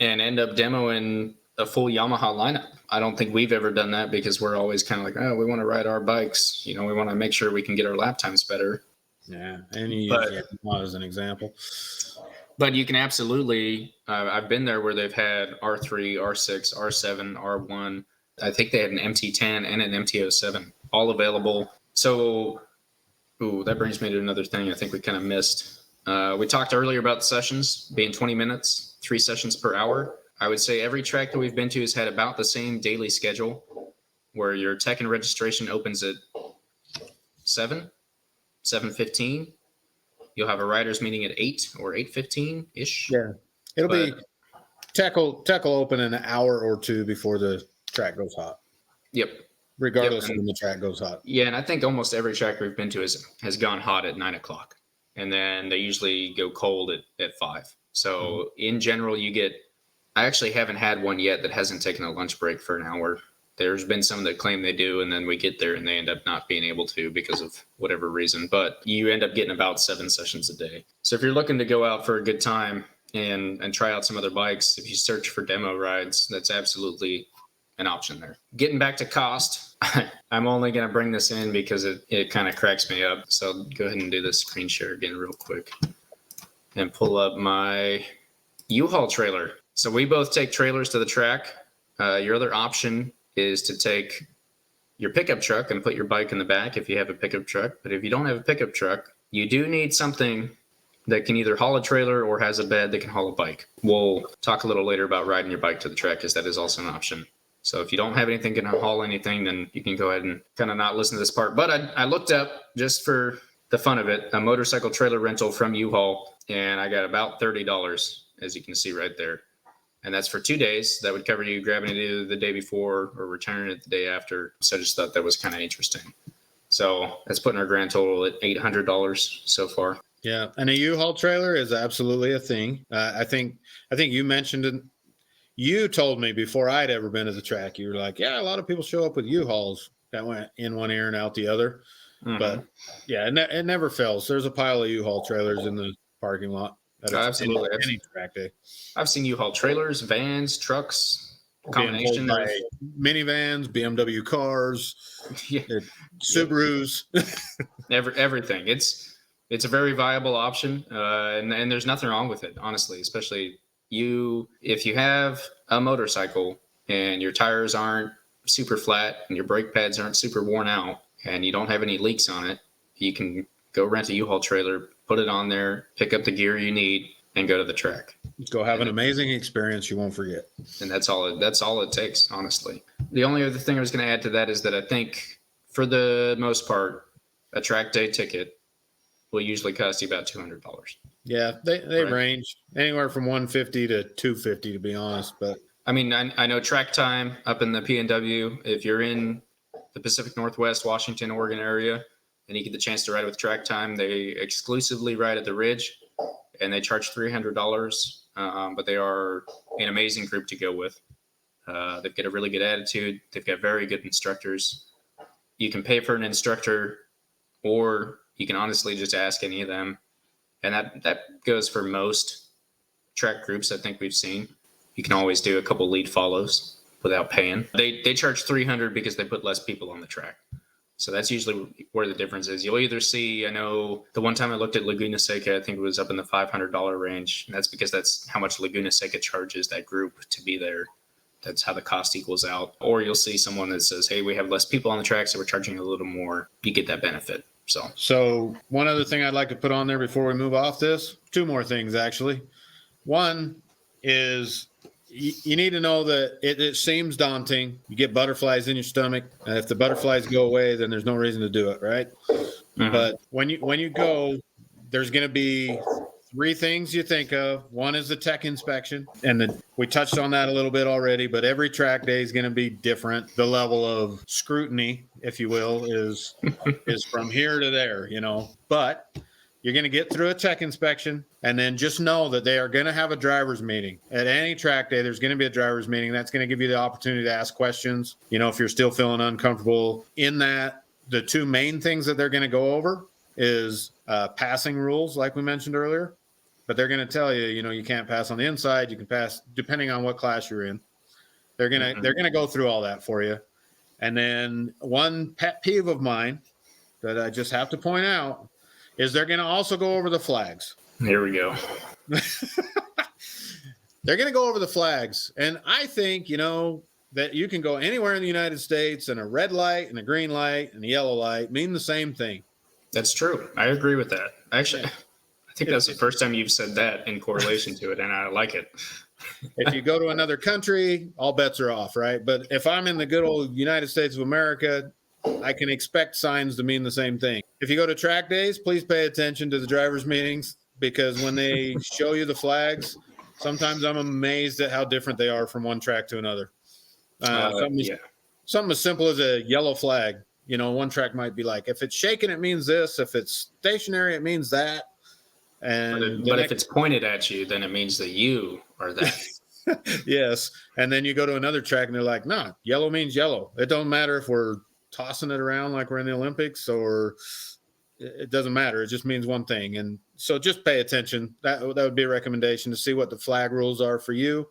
[SPEAKER 1] and end up demoing a full Yamaha lineup. I don't think we've ever done that because we're always kind of like, we want to ride our bikes. We want to make sure we can get our lap times better.
[SPEAKER 2] Yeah, and you use Yamaha as an example.
[SPEAKER 1] But you can absolutely, I've been there where they've had R3, R6, R7, R1. I think they had an MT10 and an MT07 all available. So, that brings me to another thing I think we kind of missed. We talked earlier about the sessions being 20 minutes, 3 sessions per hour. I would say every track that we've been to has had about the same daily schedule where your tech and registration opens at 7:15. You'll have a riders meeting at 8 or 8:15-ish.
[SPEAKER 2] Yeah. It'll be tech will open an hour or two before the track goes hot.
[SPEAKER 1] Yep.
[SPEAKER 2] Regardless of when the track goes hot.
[SPEAKER 1] Yeah, and I think almost every track we've been to has gone hot at 9:00. And then they usually go cold at 5. So in general, I actually haven't had one yet that hasn't taken a lunch break for an hour. There's been some that claim they do, and then we get there and they end up not being able to because of whatever reason. But you end up getting about 7 sessions a day. So if you're looking to go out for a good time and try out some other bikes, if you search for demo rides, that's absolutely an option there. Getting back to cost, I'm only going to bring this in because it kind of cracks me up. So go ahead and do the screen share again real quick and pull up my U-Haul trailer. So we both take trailers to the track. Your other option is to take your pickup truck and put your bike in the back if you have a pickup truck. But if you don't have a pickup truck, you do need something that can either haul a trailer or has a bed that can haul a bike. We'll talk a little later about riding your bike to the track, because that is also an option. So if you don't have anything that can haul anything, then you can go ahead and kind of not listen to this part. But I looked up, just for the fun of it, a motorcycle trailer rental from U-Haul, and I got about $30, as you can see right there. And that's for 2 days. That would cover you grabbing it either the day before or returning it the day after. So I just thought that was kind of interesting. So that's putting our grand total at $800 so far.
[SPEAKER 2] Yeah, and a U-Haul trailer is absolutely a thing. I think you mentioned it. You told me before I'd ever been to the track, you were like, yeah, a lot of people show up with U-Hauls that went in one ear and out the other. Mm-hmm. But yeah, it never fails. There's a pile of U-Haul trailers in the parking lot.
[SPEAKER 1] Absolutely.
[SPEAKER 2] Any track day.
[SPEAKER 1] I've seen U-Haul trailers, vans, trucks, combination of
[SPEAKER 2] minivans, BMW cars, Subarus,
[SPEAKER 1] everything. It's a very viable option, and there's nothing wrong with it, honestly. Especially if you have a motorcycle and your tires aren't super flat and your brake pads aren't super worn out and you don't have any leaks on it, you can go rent a U-Haul trailer, put it on there, pick up the gear you need, and go to the track.
[SPEAKER 2] Go have an amazing experience you won't forget.
[SPEAKER 1] And that's all it takes, honestly. The only other thing I was going to add to that is that I think, for the most part, a track day ticket will usually cost you about $200.
[SPEAKER 2] Yeah, they range anywhere from $150 to $250, to be honest. But
[SPEAKER 1] I mean, I know track time up in the PNW, if you're in the Pacific Northwest, Washington, Oregon area, and you get the chance to ride with track time, they exclusively ride at the Ridge, and they charge $300. But they are an amazing group to go with. They've got a really good attitude. They've got very good instructors. You can pay for an instructor, or you can honestly just ask any of them. And that goes for most track groups I think we've seen. You can always do a couple lead follows without paying. They charge $300 because they put less people on the track. So that's usually where the difference is. You'll either see, I know the one time I looked at Laguna Seca, I think it was up in the $500 range. And that's because that's how much Laguna Seca charges that group to be there. That's how the cost equals out. Or you'll see someone that says, hey, we have less people on the track, so we're charging a little more. You get that benefit. So
[SPEAKER 2] one other thing I'd like to put on there before we move off this, two more things, actually. One is you need to know that it seems daunting. You get butterflies in your stomach. And if the butterflies go away, then there's no reason to do it, right? Mm-hmm. But when you go, there's going to be three things you think of. One is the tech inspection. And we touched on that a little bit already, but every track day is going to be different. The level of scrutiny, if you will, is from here to there, But you're going to get through a tech inspection, and then just know that they are going to have a driver's meeting. At any track day, there's going to be a driver's meeting. That's going to give you the opportunity to ask questions. If you're still feeling uncomfortable in that, the two main things that they're going to go over is passing rules, like we mentioned earlier. But they're going to tell you, you can't pass on the inside. You can pass depending on what class you're in. They're going to go through all that for you. And then one pet peeve of mine that I just have to point out is they're going to also go over the flags.
[SPEAKER 1] Here we go.
[SPEAKER 2] They're going to go over the flags. And I think, that you can go anywhere in the United States, and a red light and a green light and a yellow light mean the same thing.
[SPEAKER 1] That's true. I agree with that. Actually, I think that's the first time you've said that in correlation to it, and I like it.
[SPEAKER 2] If you go to another country, all bets are off, right? But if I'm in the good old United States of America, I can expect signs to mean the same thing. If you go to track days, please pay attention to the drivers' meetings, because when they show you the flags, sometimes I'm amazed at how different they are from one track to another. Something as simple as a yellow flag. One track might be like, if it's shaking, it means this. If it's stationary, it means that.
[SPEAKER 1] But if it's pointed at you, then it means that you are that.
[SPEAKER 2] Yes. And then you go to another track and they're like, nah, yellow means yellow. It don't matter if we're tossing it around like we're in the Olympics, or it doesn't matter. It just means one thing. And so just pay attention. That would be a recommendation, to see what the flag rules are for you.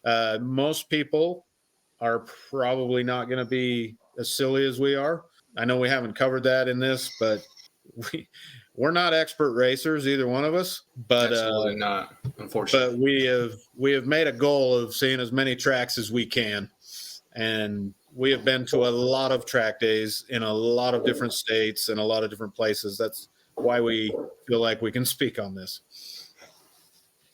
[SPEAKER 2] Most people are probably not going to be as silly as we are. I know we haven't covered that in this, but we're not expert racers, either one of us. But
[SPEAKER 1] absolutely not, unfortunately.
[SPEAKER 2] But we have made a goal of seeing as many tracks as we can, and we have been to a lot of track days in a lot of different states and a lot of different places. why we feel like we can speak on this.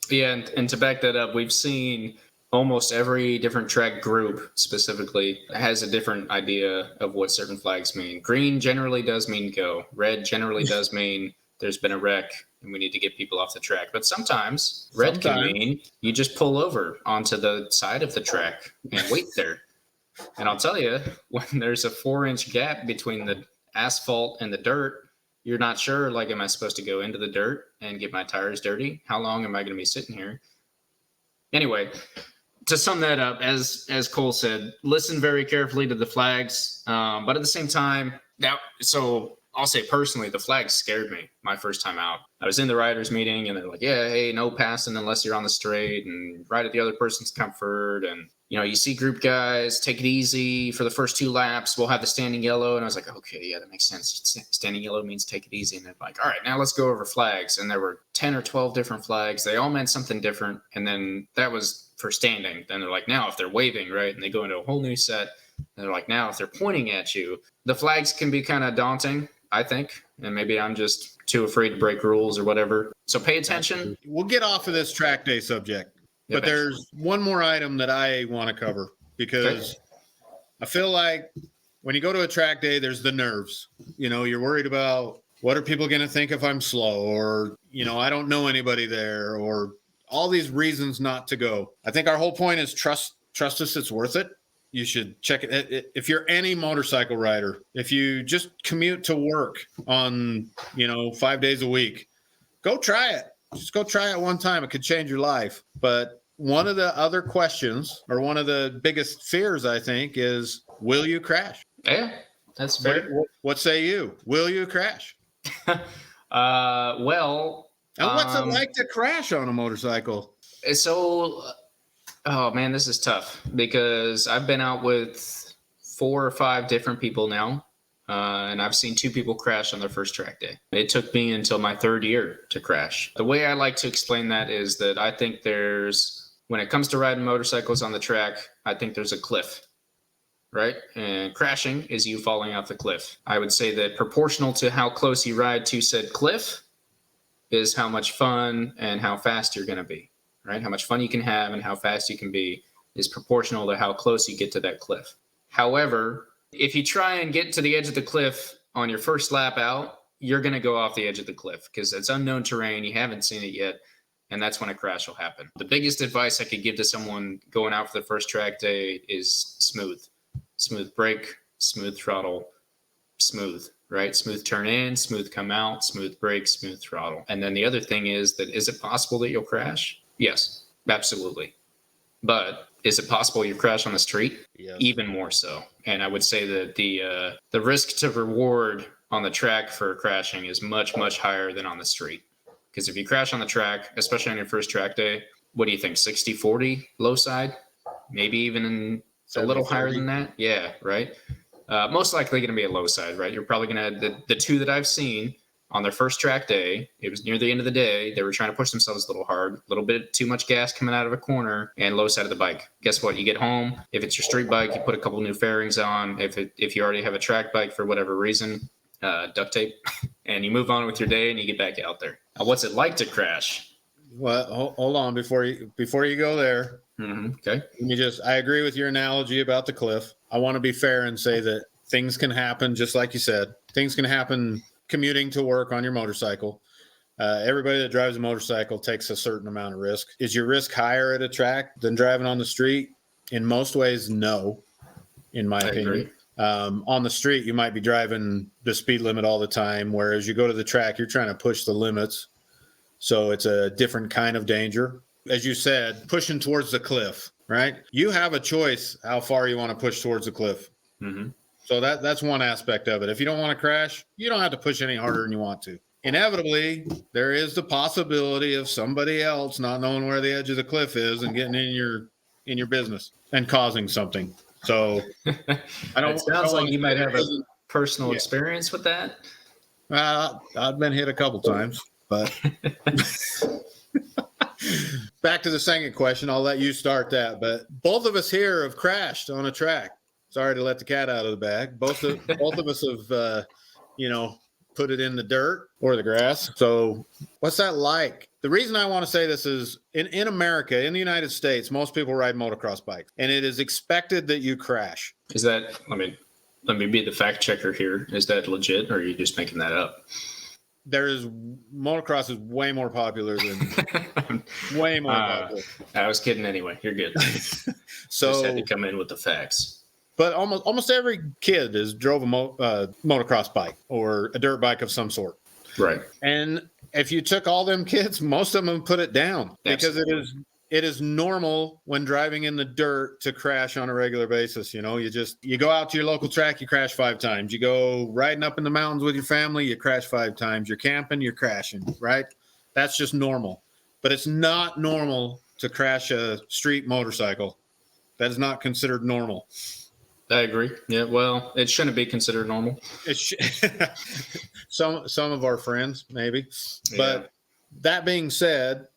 [SPEAKER 1] Yeah, and to back that up, we've seen almost every different track group specifically has a different idea of what certain flags mean. Green generally does mean go. Red generally does mean there's been a wreck and we need to get people off the track. But sometimes red can mean you just pull over onto the side of the track and wait there. And I'll tell you, when there's a 4-inch gap between the asphalt and the dirt, you're not sure, like, am I supposed to go into the dirt and get my tires dirty? How long am I going to be sitting here? Anyway, to sum that up, as Cole said, listen very carefully to the flags. But at the same time, so I'll say personally, the flags scared me my first time out. I was in the riders meeting and they're like, yeah, hey, no passing unless you're on the straight and ride at the other person's comfort. And, you see group guys, take it easy for the first 2 laps. We'll have the standing yellow. And I was like, okay, yeah, that makes sense. Standing yellow means take it easy. And they're like, all right, now let's go over flags. And there were 10 or 12 different flags. They all meant something different. And then that was for standing. Then they're like, now if they're waving, right? And they go into a whole new set. And they're like, now if they're pointing at you, the flags can be kind of daunting, I think. And maybe I'm just too afraid to break rules or whatever. So pay attention.
[SPEAKER 2] We'll get off of this track day subject. But there's one more item that I want to cover because I feel like when you go to a track day, there's the nerves. You're worried about what are people going to think if I'm slow, or, I don't know anybody there, or all these reasons not to go. I think our whole point is trust us. It's worth it. You should check it. If you're any motorcycle rider, if you just commute to work on, 5 days a week, go try it. Just go try it one time. It could change your life. But one of the other questions, or one of the biggest fears, I think, is, will you crash?
[SPEAKER 1] Yeah, that's fair.
[SPEAKER 2] What say you? Will you crash?
[SPEAKER 1] Well.
[SPEAKER 2] And what's it like to crash on a motorcycle?
[SPEAKER 1] So, oh man, this is tough because I've been out with 4 or 5 different people now. And I've seen 2 people crash on their first track day. It took me until my 3rd year to crash. The way I like to explain that is that I think when it comes to riding motorcycles on the track, I think there's a cliff, right? And crashing is you falling off the cliff. I would say that proportional to how close you ride to said cliff is how much fun and how fast you're going to be, right? How much fun you can have and how fast you can be is proportional to how close you get to that cliff. However, if you try and get to the edge of the cliff on your first lap out, you're going to go off the edge of the cliff because it's unknown terrain. You haven't seen it yet. And that's when a crash will happen. The biggest advice I could give to someone going out for the first track day is smooth brake, smooth throttle, smooth, right? Smooth turn in, smooth come out, smooth brake, smooth throttle. And then the other thing is it possible that you'll crash? Yes, absolutely. But is it possible you crash on the street?
[SPEAKER 2] Yes.
[SPEAKER 1] Even more so. And I would say that the risk to reward on the track for crashing is much, much higher than on the street. Because if you crash on the track, especially on your first track day, what do you think? 60-40 low side? Maybe even a little higher than that? Yeah, right? Most likely going to be a low side, right? You're probably going to, the 2 that I've seen on their first track day, it was near the end of the day. They were trying to push themselves a little hard, a little bit too much gas coming out of a corner, and low side of the bike. Guess what? You get home. If it's your street bike, you put a couple new fairings on. If you already have a track bike for whatever reason, duct tape, and you move on with your day and you get back out there. What's it like to crash?
[SPEAKER 2] Well, hold on before you go there.
[SPEAKER 1] Mm-hmm. Okay.
[SPEAKER 2] I agree with your analogy about the cliff. I want to be fair and say that things can happen, just like you said. Things can happen commuting to work on your motorcycle. Everybody that drives a motorcycle takes a certain amount of risk. Is your risk higher at a track than driving on the street? In most ways, no, in my opinion. On the street, you might be driving the speed limit all the time, whereas you go to the track, you're trying to push the limits. So it's a different kind of danger. As you said, pushing towards the cliff, right? You have a choice how far you want to push towards the cliff.
[SPEAKER 1] Mm-hmm.
[SPEAKER 2] So that's one aspect of it. If you don't want to crash, you don't have to push any harder than you want to. Inevitably, there is the possibility of somebody else not knowing where the edge of the cliff is and getting in your business and causing something. So
[SPEAKER 1] It sounds like you might have a personal experience with that.
[SPEAKER 2] I've been hit a couple times, but back to the second question. I'll let you start that. But both of us here have crashed on a track. Sorry to let the cat out of the bag. Both of us have, put it in the dirt or the grass. So what's that like? The reason I want to say this is in America, in the United States, most people ride motocross bikes, and it is expected that you crash.
[SPEAKER 1] Is that, let me be the fact checker here. Is that legit, or are you just making that up?
[SPEAKER 2] Motocross is way more popular than way more popular.
[SPEAKER 1] I was kidding anyway. You're good.
[SPEAKER 2] So
[SPEAKER 1] Just had to come in with the facts.
[SPEAKER 2] But almost every kid has drove a motocross bike or a dirt bike of some sort.
[SPEAKER 1] Right.
[SPEAKER 2] And if you took all them kids, most of them put it down. Absolutely. Because it is normal when driving in the dirt to crash on a regular basis. You know, you go out to your local track, you crash 5 times. You go riding up in the mountains with your family, you crash 5 times. You're camping, you're crashing, right? That's just normal. But it's not normal to crash a street motorcycle. That is not considered normal.
[SPEAKER 1] I agree. Yeah, well, it shouldn't be considered normal.
[SPEAKER 2] Some of our friends, maybe.
[SPEAKER 1] Yeah.
[SPEAKER 2] But that being said,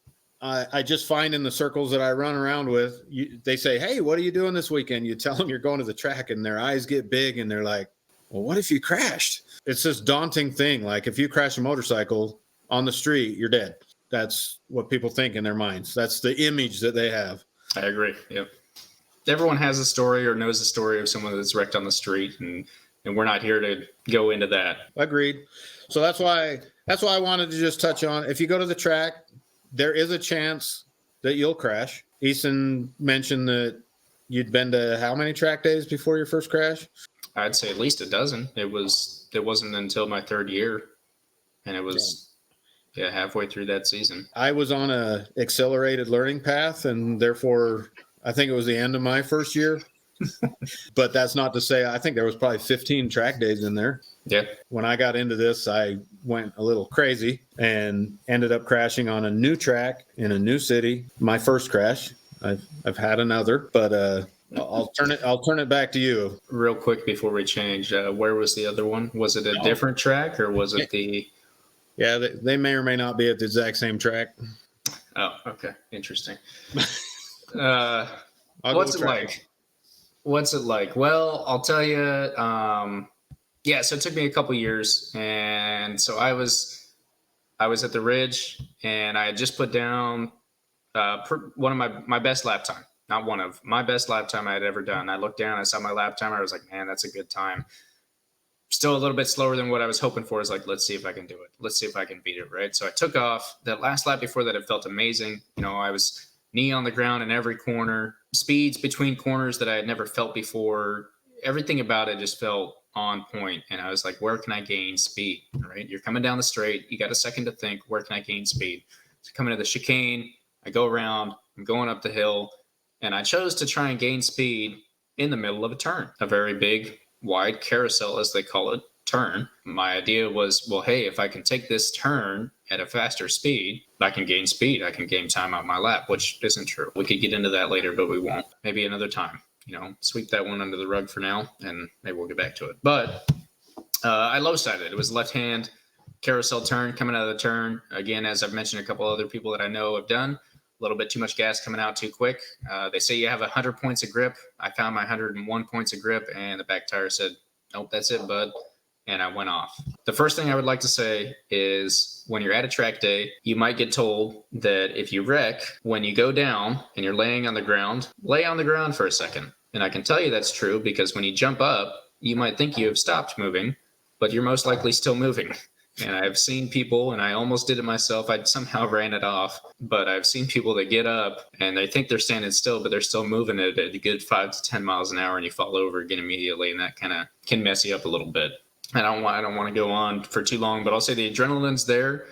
[SPEAKER 2] I just find in the circles that I run around with, they say, hey, what are you doing this weekend? You tell them you're going to the track, and their eyes get big, and they're like, well, what if you crashed? It's this daunting thing. Like, if you crash a motorcycle on the street, you're dead. That's what people think in their minds. That's the image that they have.
[SPEAKER 1] I agree. Yep. Everyone has a story or knows a story of someone that's wrecked on the street, and we're not here to go into that.
[SPEAKER 2] Agreed. So that's why I wanted to just touch on, if you go to the track, there is a chance that you'll crash. Easton mentioned that you'd been to how many track days before your first crash?
[SPEAKER 1] I'd say at least a dozen. It wasn't until my 3rd year, and it was halfway through that season.
[SPEAKER 2] I was on a accelerated learning path, and therefore I think it was the end of my first year. But that's not to say, I think there was probably 15 track days in there.
[SPEAKER 1] Yeah.
[SPEAKER 2] When I got into this, I went a little crazy and ended up crashing on a new track in a new city. My first crash. I've had another, but I'll turn it back to you.
[SPEAKER 1] Real quick before we change, where was the other one? Was it a different track, or was it the?
[SPEAKER 2] Yeah, they may or may not be at the exact same track.
[SPEAKER 1] Oh, okay, interesting. What's it like? What's it like? Well, I'll tell you. So it took me a couple years, and so I was at the Ridge, and I had just put down one of my best lap time. Not one of my best lap time I had ever done. I looked down, I saw my lap timer, I was like, man, that's a good time. Still a little bit slower than what I was hoping for. Is like, let's see if I can do it. Let's see if I can beat it, right? So I took off. That last lap before that, it felt amazing. You know, I was knee on the ground in every corner, speeds between corners that I had never felt before. Everything about it just felt on point. And I was like, where can I gain speed, right? You're coming down the straight. You got a second to think, where can I gain speed? So coming to the chicane, I go around, I'm going up the hill, and I chose to try and gain speed in the middle of a turn, a very big, wide carousel, as they call it, turn. My idea was, well, hey, if I can take this turn at a faster speed, I can gain speed. I can gain time on my lap, which isn't true. We could get into that later, but we won't. Maybe another time. You know, sweep that one under the rug for now, and maybe we'll get back to it. But I low-sided. It was left-hand carousel turn coming out of the turn. Again, as I've mentioned, a couple other people that I know have done. A little bit too much gas coming out too quick. They say you have 100 points of grip. I found my 101 points of grip, and the back tire said, nope, that's it, bud. And I went off. The first thing I would like to say is when you're at a track day, you might get told that if you wreck, when you go down and you're laying on the ground, lay on the ground for a second. And I can tell you that's true because when you jump up, you might think you have stopped moving, but you're most likely still moving. And I've seen people, and I almost did it myself. I somehow ran it off, but I've seen people that get up and they think they're standing still, but they're still moving at a good 5 to 10 miles an hour, and you fall over again immediately, and that kind of can mess you up a little bit. I don't want to go on for too long, but I'll say the adrenaline's there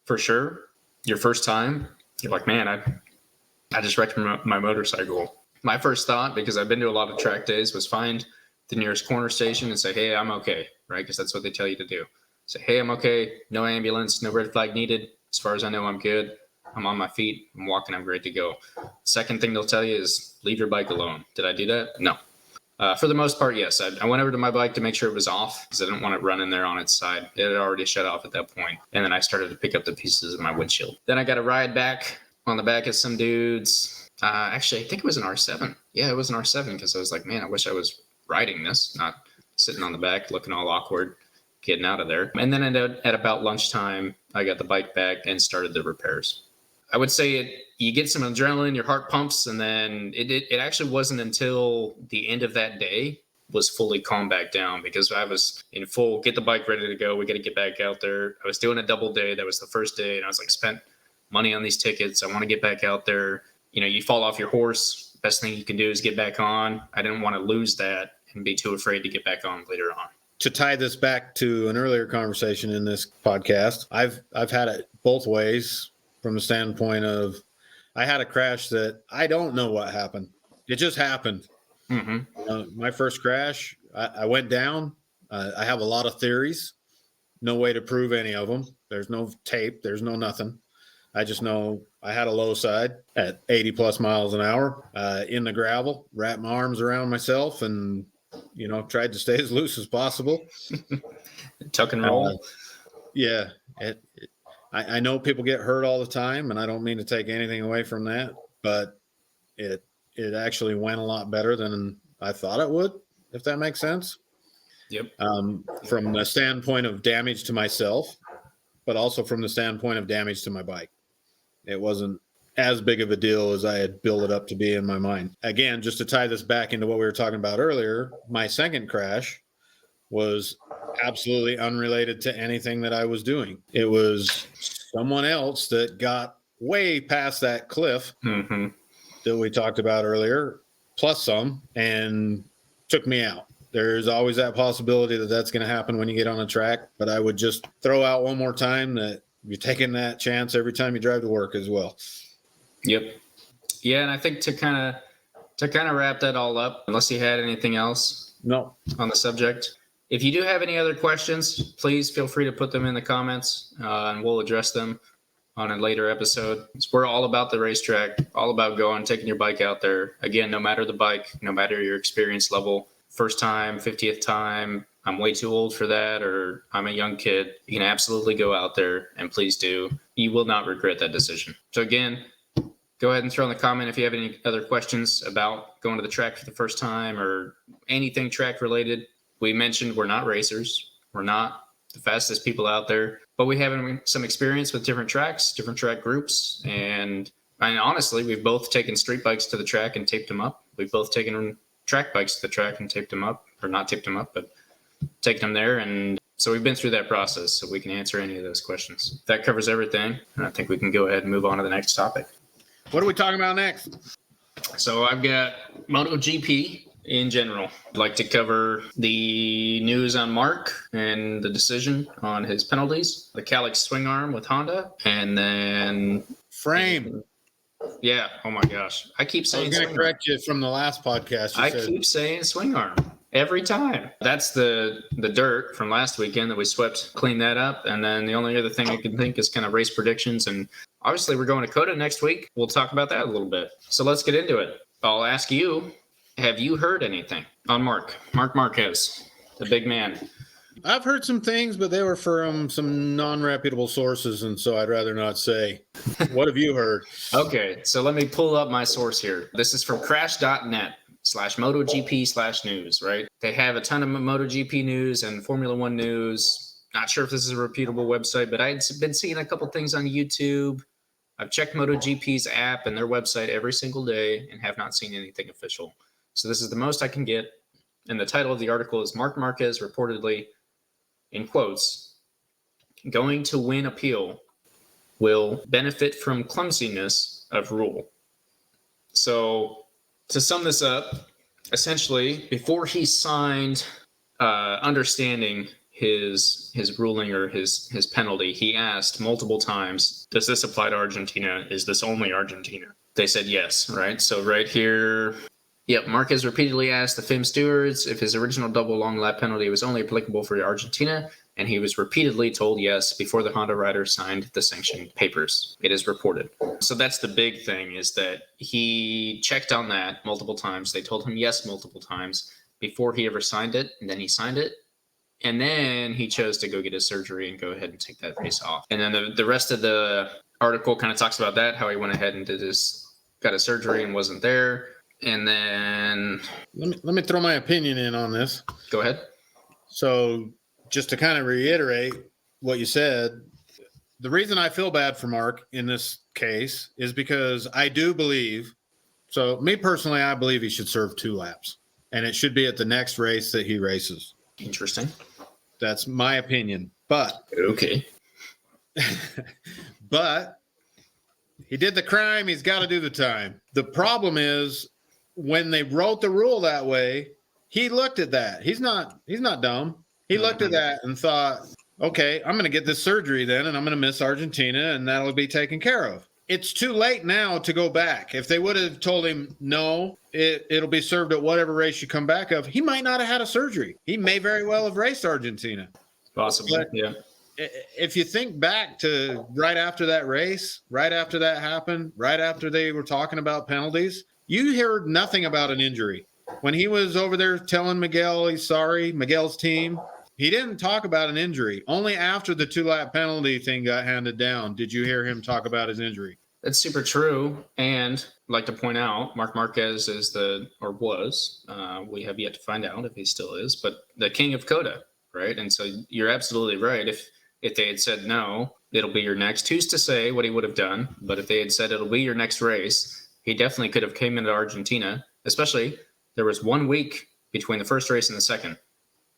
[SPEAKER 1] for sure. Your first time, you're like, man, I just wrecked my motorcycle. My first thought, because I've been to a lot of track days, was find the nearest corner station and say, hey, I'm okay, right? Because that's what they tell you to do. Say, hey, I'm okay. No ambulance, no red flag needed. As far as I know, I'm good. I'm on my feet. I'm walking. I'm ready to go. Second thing they'll tell you is leave your bike alone. Did I do that? No. For the most part, yes. I went over to my bike to make sure it was off because I didn't want it running there on its side. It had already shut off at that point. And then I started to pick up the pieces of my windshield. Then I got a ride back on the back of some dudes. Actually, I think it was an R7. Yeah, it was an R7 because I was like, man, I wish I was riding this, not sitting on the back looking all awkward. getting out of there. And then at about lunchtime, I got the bike back and started the repairs. I would say you get some adrenaline, your heart pumps, and then it actually wasn't until the end of that day was fully calmed back down, because I was in full, get the bike ready to go. We got to get back out there. I was doing a double day. That was the first day. And I was like, spent money on these tickets. I want to get back out there. You know, you fall off your horse. Best thing you can do is get back on. I didn't want to lose that and be too afraid to get back on later on.
[SPEAKER 2] To tie this back to an earlier conversation in this podcast, I've had it both ways, from the standpoint of, I had a crash that I don't know what happened. It just happened. Mm-hmm. My first crash, I went down. I have a lot of theories. No way to prove any of them. There's no tape. There's no nothing. I just know I had a low side at 80 plus miles an hour in the gravel, wrapped my arms around myself and, tried to stay as loose as possible.
[SPEAKER 1] Tuck and roll.
[SPEAKER 2] Yeah. I know people get hurt all the time, and I don't mean to take anything away from that, but it actually went a lot better than I thought it would, if that makes sense.
[SPEAKER 1] Yep.
[SPEAKER 2] From the standpoint of damage to myself, but also from the standpoint of damage to my bike. It wasn't as big of a deal as I had built it up to be in my mind. Again, just to tie this back into what we were talking about earlier, my second crash was absolutely unrelated to anything that I was doing. It was someone else that got way past that cliff that we talked about earlier, plus some, and took me out. There's always that possibility that that's going to happen when you get on a track, but I would just throw out one more time that you're taking that chance every time you drive to work as well.
[SPEAKER 1] Yep. Yeah, and I think to kind of wrap that all up, unless you had anything else on the subject, if you do have any other questions, please feel free to put them in the comments, and we'll address them on a later episode. We're all about the racetrack, all about taking your bike out there. Again, no matter the bike, no matter your experience level, first time, 50th time, I'm way too old for that, or I'm a young kid, you can absolutely go out there, and please do. You will not regret that decision. So again, go ahead and throw in the comment if you have any other questions about going to the track for the first time or anything track related. We mentioned we're not racers. We're not the fastest people out there, but we have some experience with different tracks, different track groups. And honestly, we've both taken street bikes to the track and taped them up. We've both taken track bikes to the track and taped them up, or not taped them up, but taken them there. And so we've been through that process, so we can answer any of those questions. That covers everything. And I think we can go ahead and move on to the next topic.
[SPEAKER 2] What are we talking about next?
[SPEAKER 1] So I've got MotoGP in general. I'd like to cover the news on Mark and the decision on his penalties, the Calyx swing arm with Honda, and then
[SPEAKER 2] frame.
[SPEAKER 1] Yeah. Oh my gosh. I keep saying.
[SPEAKER 2] I was going to correct you from the last podcast.
[SPEAKER 1] Keep saying swing arm every time. That's the dirt from last weekend that we swept, cleaned that up, and then the only other thing I can think is kind of race predictions. And obviously, we're going to COTA next week. We'll talk about that a little bit. So let's get into it. I'll ask you. Have you heard anything on Mark Marquez, the big man?
[SPEAKER 2] I've heard some things, but they were from some non-reputable sources, and so I'd rather not say. What have you heard?
[SPEAKER 1] Okay, so let me pull up my source here. This is from crash.net/MotoGP/news, right? They have a ton of MotoGP news and Formula One news. Not sure if this is a reputable website, but I'd been seeing a couple things on YouTube. I've checked MotoGP's app and their website every single day and have not seen anything official. So this is the most I can get. And the title of the article is Marc Marquez reportedly, in quotes, going to win appeal will benefit from clumsiness of rule. So to sum this up, essentially, before he signed understanding his ruling or his penalty, he asked multiple times, does this apply to Argentina? Is this only Argentina? They said yes, right? So right here... Yep, Marquez repeatedly asked the FIM stewards if his original double long lap penalty was only applicable for Argentina, and he was repeatedly told yes before the Honda rider signed the sanction papers. It is reported. So that's the big thing, is that he checked on that multiple times. They told him yes multiple times before he ever signed it, and then he signed it. And then he chose to go get his surgery and go ahead and take that race off. And then the rest of the article kind of talks about that, how he went ahead and got his surgery and wasn't there. And then
[SPEAKER 2] let me throw my opinion in on this.
[SPEAKER 1] Go ahead.
[SPEAKER 2] So just to kind of reiterate what you said, the reason I feel bad for Mark in this case is because I do believe, so me personally, I believe he should serve 2 laps, and it should be at the next race that he races.
[SPEAKER 1] Interesting.
[SPEAKER 2] That's my opinion. But
[SPEAKER 1] Okay.
[SPEAKER 2] but he did the crime. He's got to do the time. The problem is when they wrote the rule that way, he looked at that. He's not dumb. He looked at that and thought, okay, I'm going to get this surgery then, and I'm going to miss Argentina, and that'll be taken care of. It's too late now to go back. If they would have told him, no, it'll be served at whatever race you come back of, he might not have had a surgery. He may very well have raced Argentina.
[SPEAKER 1] Possibly,
[SPEAKER 2] But
[SPEAKER 1] yeah.
[SPEAKER 2] if you think back to right after that race, right after that happened, right after they were talking about penalties, you heard nothing about an injury. When he was over there telling Miguel he's sorry, Miguel's team, he didn't talk about an injury. Only after the 2-lap penalty thing got handed down did you hear him talk about his injury.
[SPEAKER 1] That's super true. And I'd like to point out, Marc Marquez is we have yet to find out if he still is, but the king of COTA, right? And so you're absolutely right. If they had said no, it'll be your next, who's to say what he would have done? But if they had said it'll be your next race, he definitely could have came into Argentina, especially there was 1 week between the first race and the second.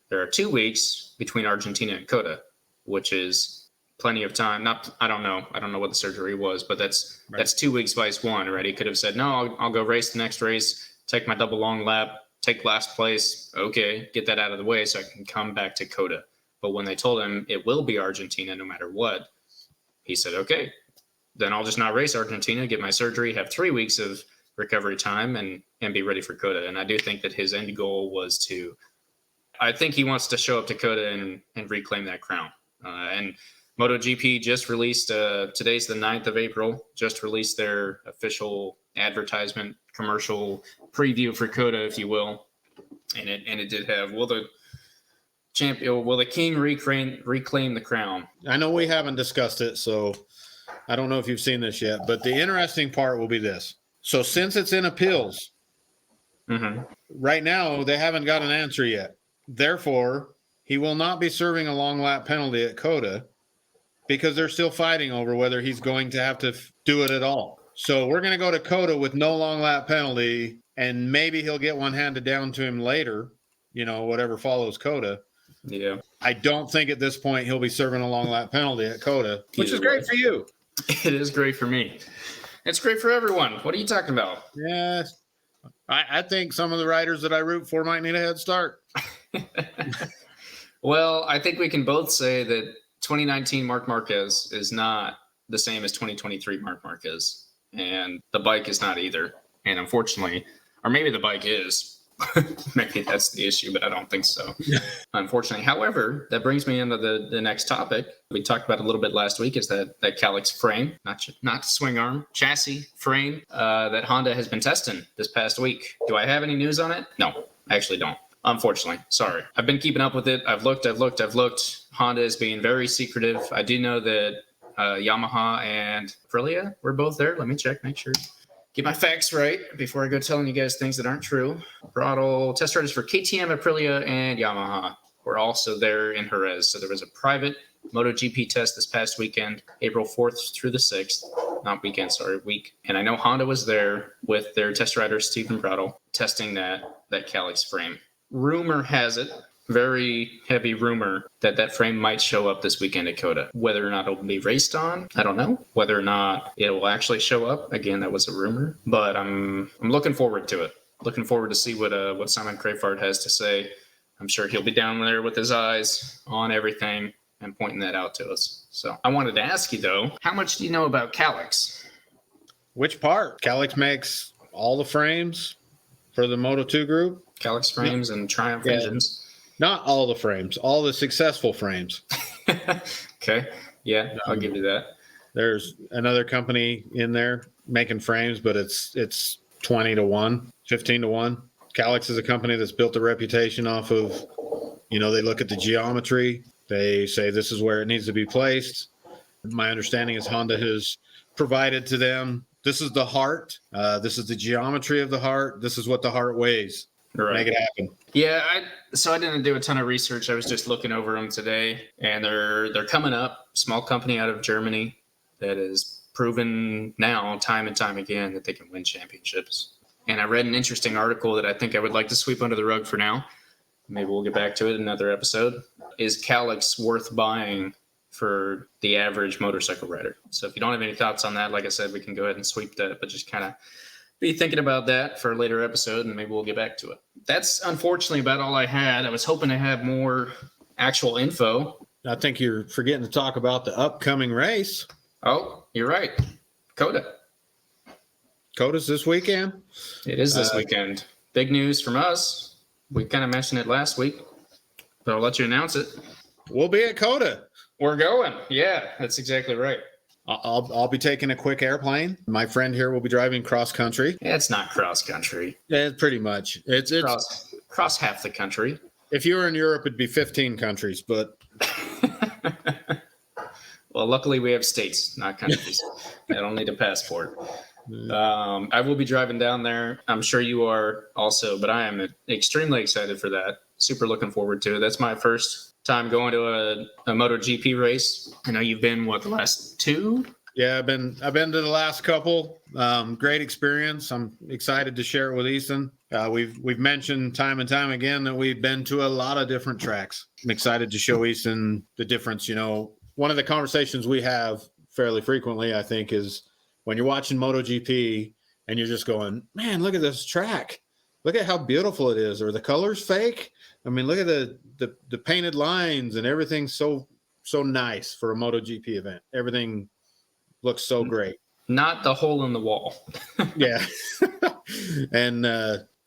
[SPEAKER 1] There are 2 weeks between Argentina and COTA, which is plenty of time. I don't know what the surgery was, but that's 2 weeks vice 1, right? He could have said, no, I'll go race the next race, take my double long lap, take last place. Okay, get that out of the way so I can come back to COTA. But when they told him it will be Argentina no matter what, he said, okay, then I'll just not race Argentina, get my surgery, have 3 weeks of recovery time, and be ready for COTA. And I do think that his end goal was I think he wants to show up to COTA and reclaim that crown. And MotoGP just released, today's the 9th of April, just released their official advertisement commercial preview for COTA, if you will. And it did have, will the king reclaim the crown?
[SPEAKER 2] I know we haven't discussed it, so I don't know if you've seen this yet, but the interesting part will be this. So since it's in appeals, right now they haven't got an answer yet. Therefore, he will not be serving a long lap penalty at COTA because they're still fighting over whether he's going to have to do it at all. So we're going to go to COTA with no long lap penalty, and maybe he'll get one handed down to him later, whatever follows COTA.
[SPEAKER 1] Yeah.
[SPEAKER 2] I don't think at this point he'll be serving a long lap penalty at COTA, which is great for you.
[SPEAKER 1] It is great for me. It's great for everyone. What are you talking about?
[SPEAKER 2] Yeah. I think some of the riders that I root for might need a head start.
[SPEAKER 1] Well, I think we can both say that 2019 Marc Marquez is not the same as 2023 Marc Marquez, and the bike is not either. And unfortunately, or maybe the bike is. Maybe that's the issue, but I don't think so. Unfortunately. However, that brings me into the next topic. We talked about a little bit last week is that Calyx frame, not swing arm, chassis frame that Honda has been testing this past week. Do I have any news on it? No, I actually don't. Unfortunately. Sorry. I've been keeping up with it. I've looked. Honda is being very secretive. I do know that Yamaha and Aprilia were both there. Let me check, make sure. Get my facts right before I go telling you guys things that aren't true. Throttle test riders for KTM, Aprilia, and Yamaha were also there in Jerez. So there was a private MotoGP test this past weekend, April 4th through the 6th. Not weekend, sorry, week. And I know Honda was there with their test rider, Stephen Prattle, testing that Calyx frame. Rumor has it, very heavy rumor, that frame might show up this weekend at COTA. Whether or not it'll be raced on, I don't know. Whether or not it will actually show up, again, that was a rumor. But I'm looking forward to it. Looking forward to see what Simon Crafard has to say. I'm sure he'll be down there with his eyes on everything and pointing that out to us. So I wanted to ask you, though, how much do you know about Calyx?
[SPEAKER 2] Which part? Calyx makes all the frames for the Moto2 group?
[SPEAKER 1] Calyx frames and Triumph engines.
[SPEAKER 2] Not all the frames, all the successful frames.
[SPEAKER 1] Okay. Yeah, I'll give you that.
[SPEAKER 2] There's another company in there making frames, but it's 20 to 1, 15 to 1. Calyx is a company that's built a reputation off of, they look at the geometry. They say this is where it needs to be placed. My understanding is Honda has provided to them, this is the heart. This is the geometry of the heart. This is what the heart weighs.
[SPEAKER 1] Right.
[SPEAKER 2] Make it happen.
[SPEAKER 1] Yeah, so I didn't do a ton of research. I was just looking over them today, and they're coming up. Small company out of Germany that has proven now time and time again that they can win championships. And I read an interesting article that I think I would like to sweep under the rug for now. Maybe we'll get back to it in another episode. Is Calyx worth buying for the average motorcycle rider? So if you don't have any thoughts on that, like I said, we can go ahead and sweep that, but just kind of be thinking about that for a later episode, and maybe we'll get back to it. That's unfortunately about all I had. I was hoping to have more actual info.
[SPEAKER 2] I think you're forgetting to talk about the upcoming race.
[SPEAKER 1] Oh, you're right. COTA.
[SPEAKER 2] COTA's this weekend.
[SPEAKER 1] It is this weekend. Big news from us. We kind of mentioned it last week, but I'll let you announce it.
[SPEAKER 2] We'll be at COTA.
[SPEAKER 1] We're going. Yeah, that's exactly right.
[SPEAKER 2] I'll be taking a quick airplane. My friend here will be driving cross country.
[SPEAKER 1] Yeah, it's not cross country.
[SPEAKER 2] Yeah, pretty much. It's
[SPEAKER 1] cross half the country.
[SPEAKER 2] If you were in Europe, it'd be 15 countries, but
[SPEAKER 1] well, luckily we have states, not countries. I don't need a passport. I will be driving down there. I'm sure you are also, but I am extremely excited for that. Super looking forward to it. That's my first time going to a MotoGP race. I know you've been, the last two?
[SPEAKER 2] Yeah, I've been to the last couple. Great experience. I'm excited to share it with Ethan. We've mentioned time and time again that we've been to a lot of different tracks. I'm excited to show Ethan the difference. You know, one of the conversations we have fairly frequently, I think, is when you're watching MotoGP and you're just going, man, look at this track. Look at how beautiful it is. Or the color's fake. I mean, look at the painted lines and everything's so nice for a MotoGP event. Everything looks so great.
[SPEAKER 1] Not the hole in the wall.
[SPEAKER 2] Yeah. And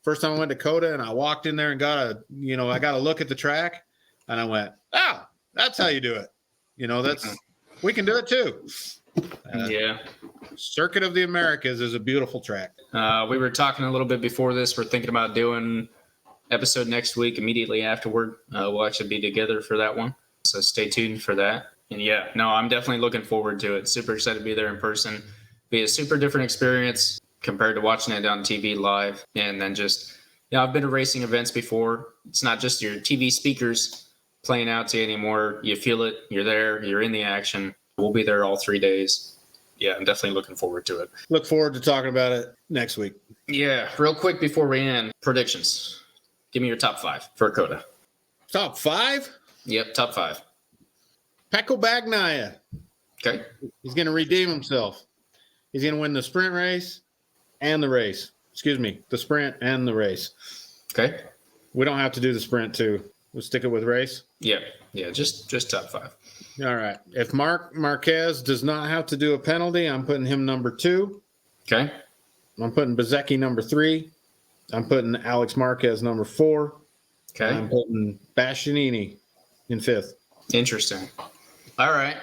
[SPEAKER 2] first time I went to COTA and I walked in there and got a look at the track and I went, oh, that's how you do it. You know, we can do it too.
[SPEAKER 1] Yeah.
[SPEAKER 2] Circuit of the Americas is a beautiful track.
[SPEAKER 1] We were talking a little bit before this. We're thinking about doing episode next week immediately afterward. We'll actually be together for that one. So stay tuned for that. And yeah, no, I'm definitely looking forward to it. Super excited to be there in person. Be a super different experience compared to watching it on TV live. And then I've been to racing events before. It's not just your TV speakers playing out to you anymore. You feel it. You're there. You're in the action. We'll be there all 3 days. Yeah, I'm definitely looking forward to it.
[SPEAKER 2] Look forward to talking about it next week.
[SPEAKER 1] Yeah, real quick before we end, predictions. Give me your top 5 for COTA.
[SPEAKER 2] Top 5?
[SPEAKER 1] Yep, top 5.
[SPEAKER 2] Pecco Bagnaia.
[SPEAKER 1] Okay.
[SPEAKER 2] He's going to redeem himself. He's going to win the sprint race and the race. Excuse me, the sprint and the race.
[SPEAKER 1] Okay.
[SPEAKER 2] We don't have to do the sprint too. We'll stick it with race.
[SPEAKER 1] Yeah, just top 5.
[SPEAKER 2] All right. If Marc Marquez does not have to do a penalty, I'm putting him number 2.
[SPEAKER 1] Okay.
[SPEAKER 2] I'm putting Bezzecchi number 3. I'm putting Alex Marquez number 4.
[SPEAKER 1] Okay.
[SPEAKER 2] I'm putting Bastianini in 5th.
[SPEAKER 1] Interesting. All right.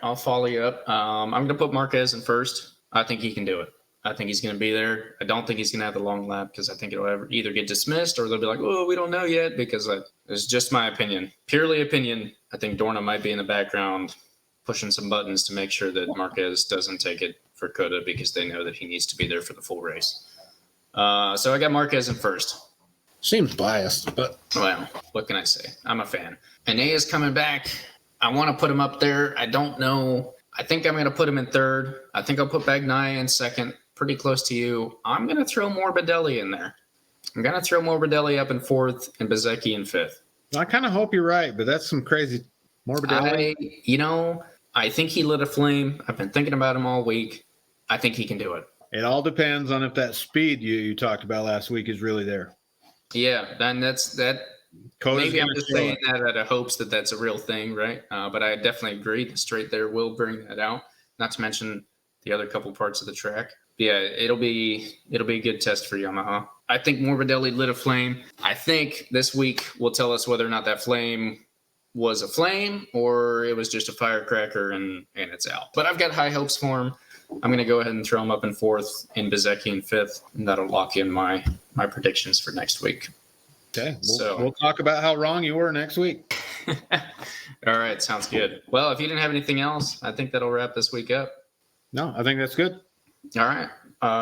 [SPEAKER 1] I'll follow you up. I'm going to put Marquez in first. I think he can do it. I think he's going to be there. I don't think he's going to have the long lap because I think it'll either get dismissed or they'll be like, oh, we don't know yet, because it's just my opinion. Purely opinion. I think Dorna might be in the background pushing some buttons to make sure that Marquez doesn't take it for COTA because they know that he needs to be there for the full race. So I got Marquez in first.
[SPEAKER 2] Seems biased, but
[SPEAKER 1] well, what can I say? I'm a fan. Enea's coming back. I want to put him up there. I don't know. I think I'm going to put him in third. I think I'll put Bagnaia in second. Pretty close to you. I'm going to throw Morbidelli in there. I'm going to throw Morbidelli up in fourth and Bezzecchi in fifth.
[SPEAKER 2] I kind of hope you're right, but that's some crazy Morbidelli.
[SPEAKER 1] I think he lit a flame. I've been thinking about him all week. I think he can do it.
[SPEAKER 2] It all depends on if that speed you talked about last week is really there.
[SPEAKER 1] Yeah, then that's that.
[SPEAKER 2] Coda's
[SPEAKER 1] maybe I'm just saying that out of hopes that that's a real thing, right? But I definitely agree. The straight there will bring that out. Not to mention the other couple parts of the track. Yeah, it'll be a good test for Yamaha. I think Morbidelli lit a flame. I think this week will tell us whether or not that flame was a flame or it was just a firecracker and it's out. But I've got high hopes for him. I'm going to go ahead and throw him up in fourth and Bezzecchi in fifth, and that'll lock in my predictions for next week.
[SPEAKER 2] Okay, we'll talk about how wrong you were next week.
[SPEAKER 1] All right, sounds good. Well, if you didn't have anything else, I think that'll wrap this week up.
[SPEAKER 2] No, I think that's good.
[SPEAKER 1] All right.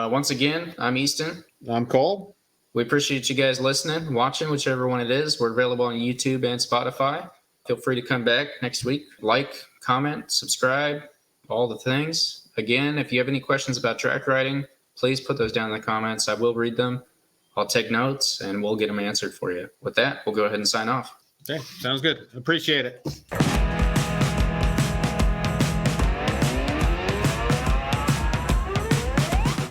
[SPEAKER 1] Once again, I'm Easton.
[SPEAKER 2] I'm Cole.
[SPEAKER 1] We appreciate you guys listening, watching, whichever one it is. We're available on YouTube and Spotify. Feel free to come back next week. Like, comment, subscribe, all the things. Again, if you have any questions about track riding, please put those down in the comments. I will read them. I'll take notes, and we'll get them answered for you. With that, we'll go ahead and sign off.
[SPEAKER 2] Okay, sounds good. Appreciate it.